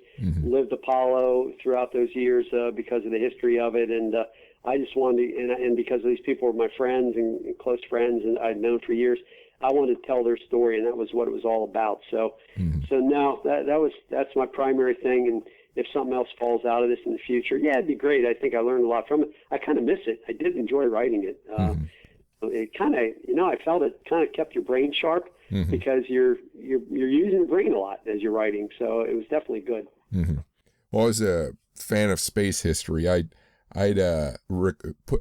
lived Apollo throughout those years because of the history of it. And I just wanted to, and because these people were my friends and close friends and I'd known for years, I wanted to tell their story, and that was what it was all about. So, so now that's my primary thing. And if something else falls out of this in the future, yeah, it'd be great. I think I learned a lot from it. I kind of miss it. I did enjoy writing it. It kind of, I felt it kind of kept your brain sharp because you're using your brain a lot as you're writing. So it was definitely good. Well, as a fan of space history, I'd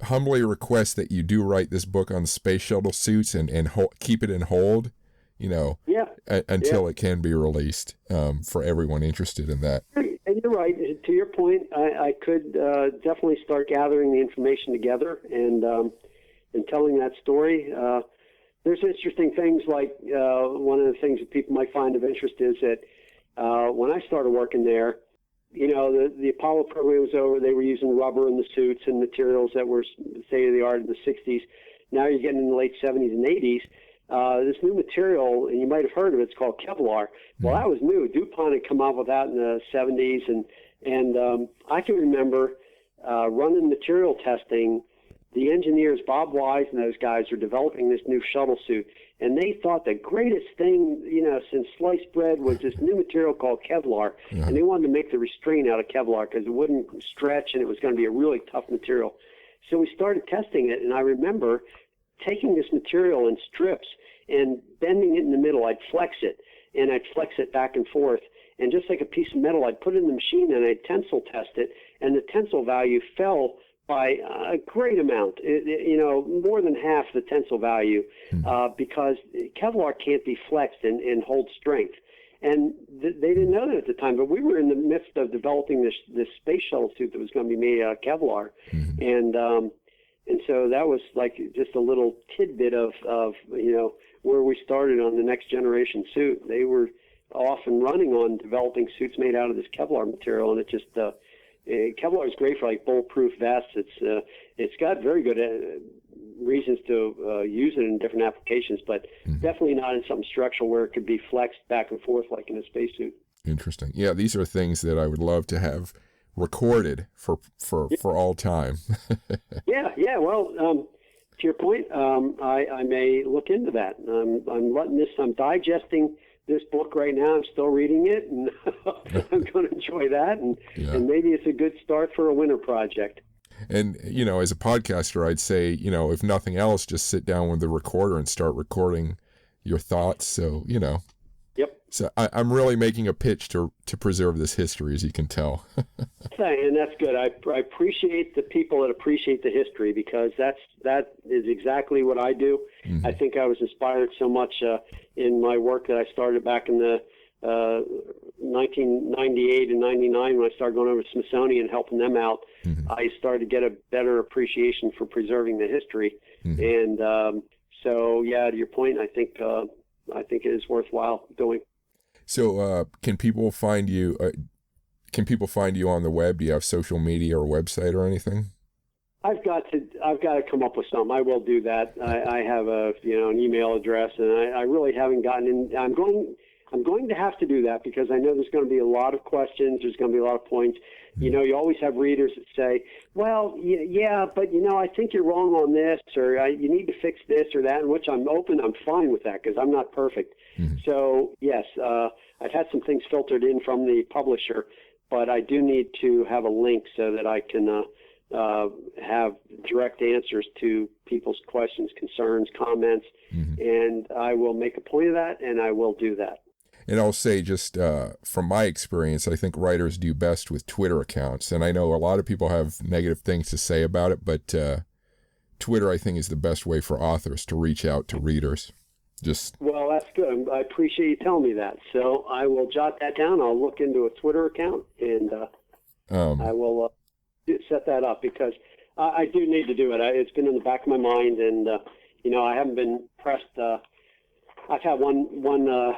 humbly request that you do write this book on the space shuttle suits and keep it in hold, until it can be released for everyone interested in that. And you're right. To your point, I could definitely start gathering the information together and telling that story. There's interesting things like one of the things that people might find of interest is that when I started working there, the Apollo program was over. They were using rubber in the suits and materials that were state of the art in the 60s. Now you're getting in the late 70s and 80s. This new material, and you might have heard of it, it's called Kevlar. Well, that was new. DuPont had come out with that in the 70s, and I can remember running material testing. The engineers, Bob Wise and those guys, are developing this new shuttle suit, and they thought the greatest thing, since sliced bread was this new material called Kevlar, and they wanted to make the restraint out of Kevlar because it wouldn't stretch and it was going to be a really tough material. So we started testing it, and I remember taking this material in strips and bending it in the middle. I'd flex it, and I'd flex it back and forth, and just like a piece of metal, I'd put it in the machine and I'd tensile test it, and the tensile value fell by a great amount, more than half the tensile value, because Kevlar can't be flexed and hold strength. And they didn't know that at the time, but we were in the midst of developing this space shuttle suit that was going to be made out of Kevlar. And so that was like just a little tidbit of where we started on the next generation suit. They were off and running on developing suits made out of this Kevlar material, and it just Kevlar is great for like bulletproof vests. It's got very good reasons to use it in different applications, but definitely not in something structural where it could be flexed back and forth like in a spacesuit. Interesting. Yeah, these are things that I would love to have recorded for all time. Yeah. Well, to your point, I may look into that. I'm digesting this book right now. I'm still reading it, and I'm going to enjoy that, and maybe it's a good start for a winter project. And, as a podcaster, I'd say, if nothing else, just sit down with the recorder and start recording your thoughts. So, Yep. So I'm really making a pitch to preserve this history, as you can tell. And that's good. I appreciate the people that appreciate the history, because that is exactly what I do. I think I was inspired so much in my work that I started back in the 1998 and 99 when I started going over to Smithsonian and helping them out. I started to get a better appreciation for preserving the history. And so, yeah, to your point, I think it is worthwhile doing. So, can people find you? Can people find you on the web? Do you have social media or website or anything? I've got to come up with something. I will do that. I have an email address, and I really haven't gotten in. I'm going to have to do that because I know there's going to be a lot of questions. There's going to be a lot of points. You know, you always have readers that say, well, yeah, but, I think you're wrong on this, or you need to fix this or that, in which I'm fine with that because I'm not perfect. Mm-hmm. So, yes, I've had some things filtered in from the publisher, but I do need to have a link so that I can have direct answers to people's questions, concerns, comments, and I will make a point of that, and I will do that. And I'll say just from my experience, I think writers do best with Twitter accounts. And I know a lot of people have negative things to say about it, but Twitter, I think, is the best way for authors to reach out to readers. Well, that's good. I appreciate you telling me that. So I will jot that down. I'll look into a Twitter account, and I will set that up because I do need to do it. It's been in the back of my mind, and, I haven't been pressed. I've had one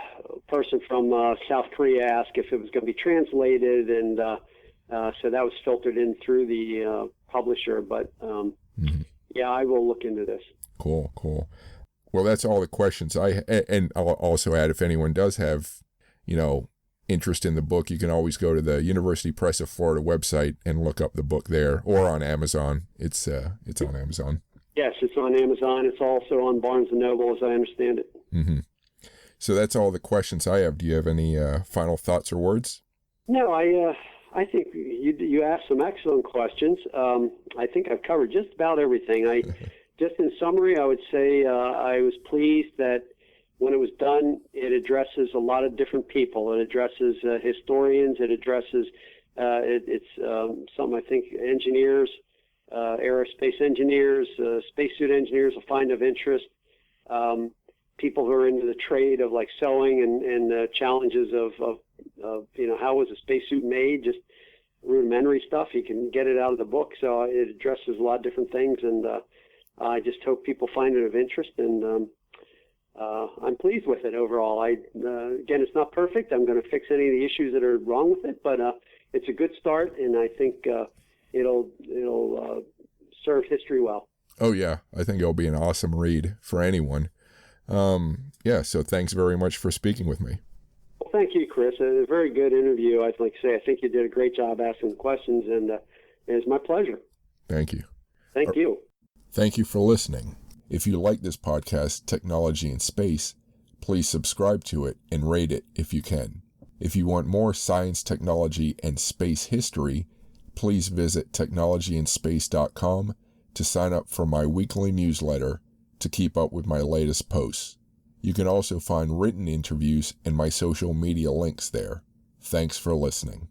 person from South Korea ask if it was going to be translated, and so that was filtered in through the publisher. But yeah, I will look into this. Cool. Well, that's all the questions and I'll also add, if anyone does have, interest in the book, you can always go to the University Press of Florida website and look up the book there, or on Amazon. It's on Amazon. Yes, it's on Amazon. It's also on Barnes & Noble, as I understand it. Mm-hmm. So that's all the questions I have. Do you have any final thoughts or words? No, I think you asked some excellent questions. I think I've covered just about everything. Just in summary, I would say I was pleased that when it was done, it addresses a lot of different people. It addresses historians. It addresses some, I think, engineers, aerospace engineers, spacesuit engineers will find of interest. People who are into the trade of like sewing and the challenges of how was a spacesuit made, just rudimentary stuff. You can get it out of the book. So it addresses a lot of different things, and I just hope people find it of interest, and I'm pleased with it overall. Again, it's not perfect. I'm going to fix any of the issues that are wrong with it, but it's a good start, and I think it'll serve history well. Oh yeah, I think it'll be an awesome read for anyone. So thanks very much for speaking with me. Well, thank you, Chris. A very good interview. I'd like to say I think you did a great job asking questions, and it's my pleasure. Thank you. Thank you. Thank you for listening. If you like this podcast, Technology in Space, please subscribe to it and rate it if you can. If you want more science, technology, and space history, please visit technologyinspace.com to sign up for my weekly newsletter to keep up with my latest posts. You can also find written interviews and my social media links there. Thanks for listening.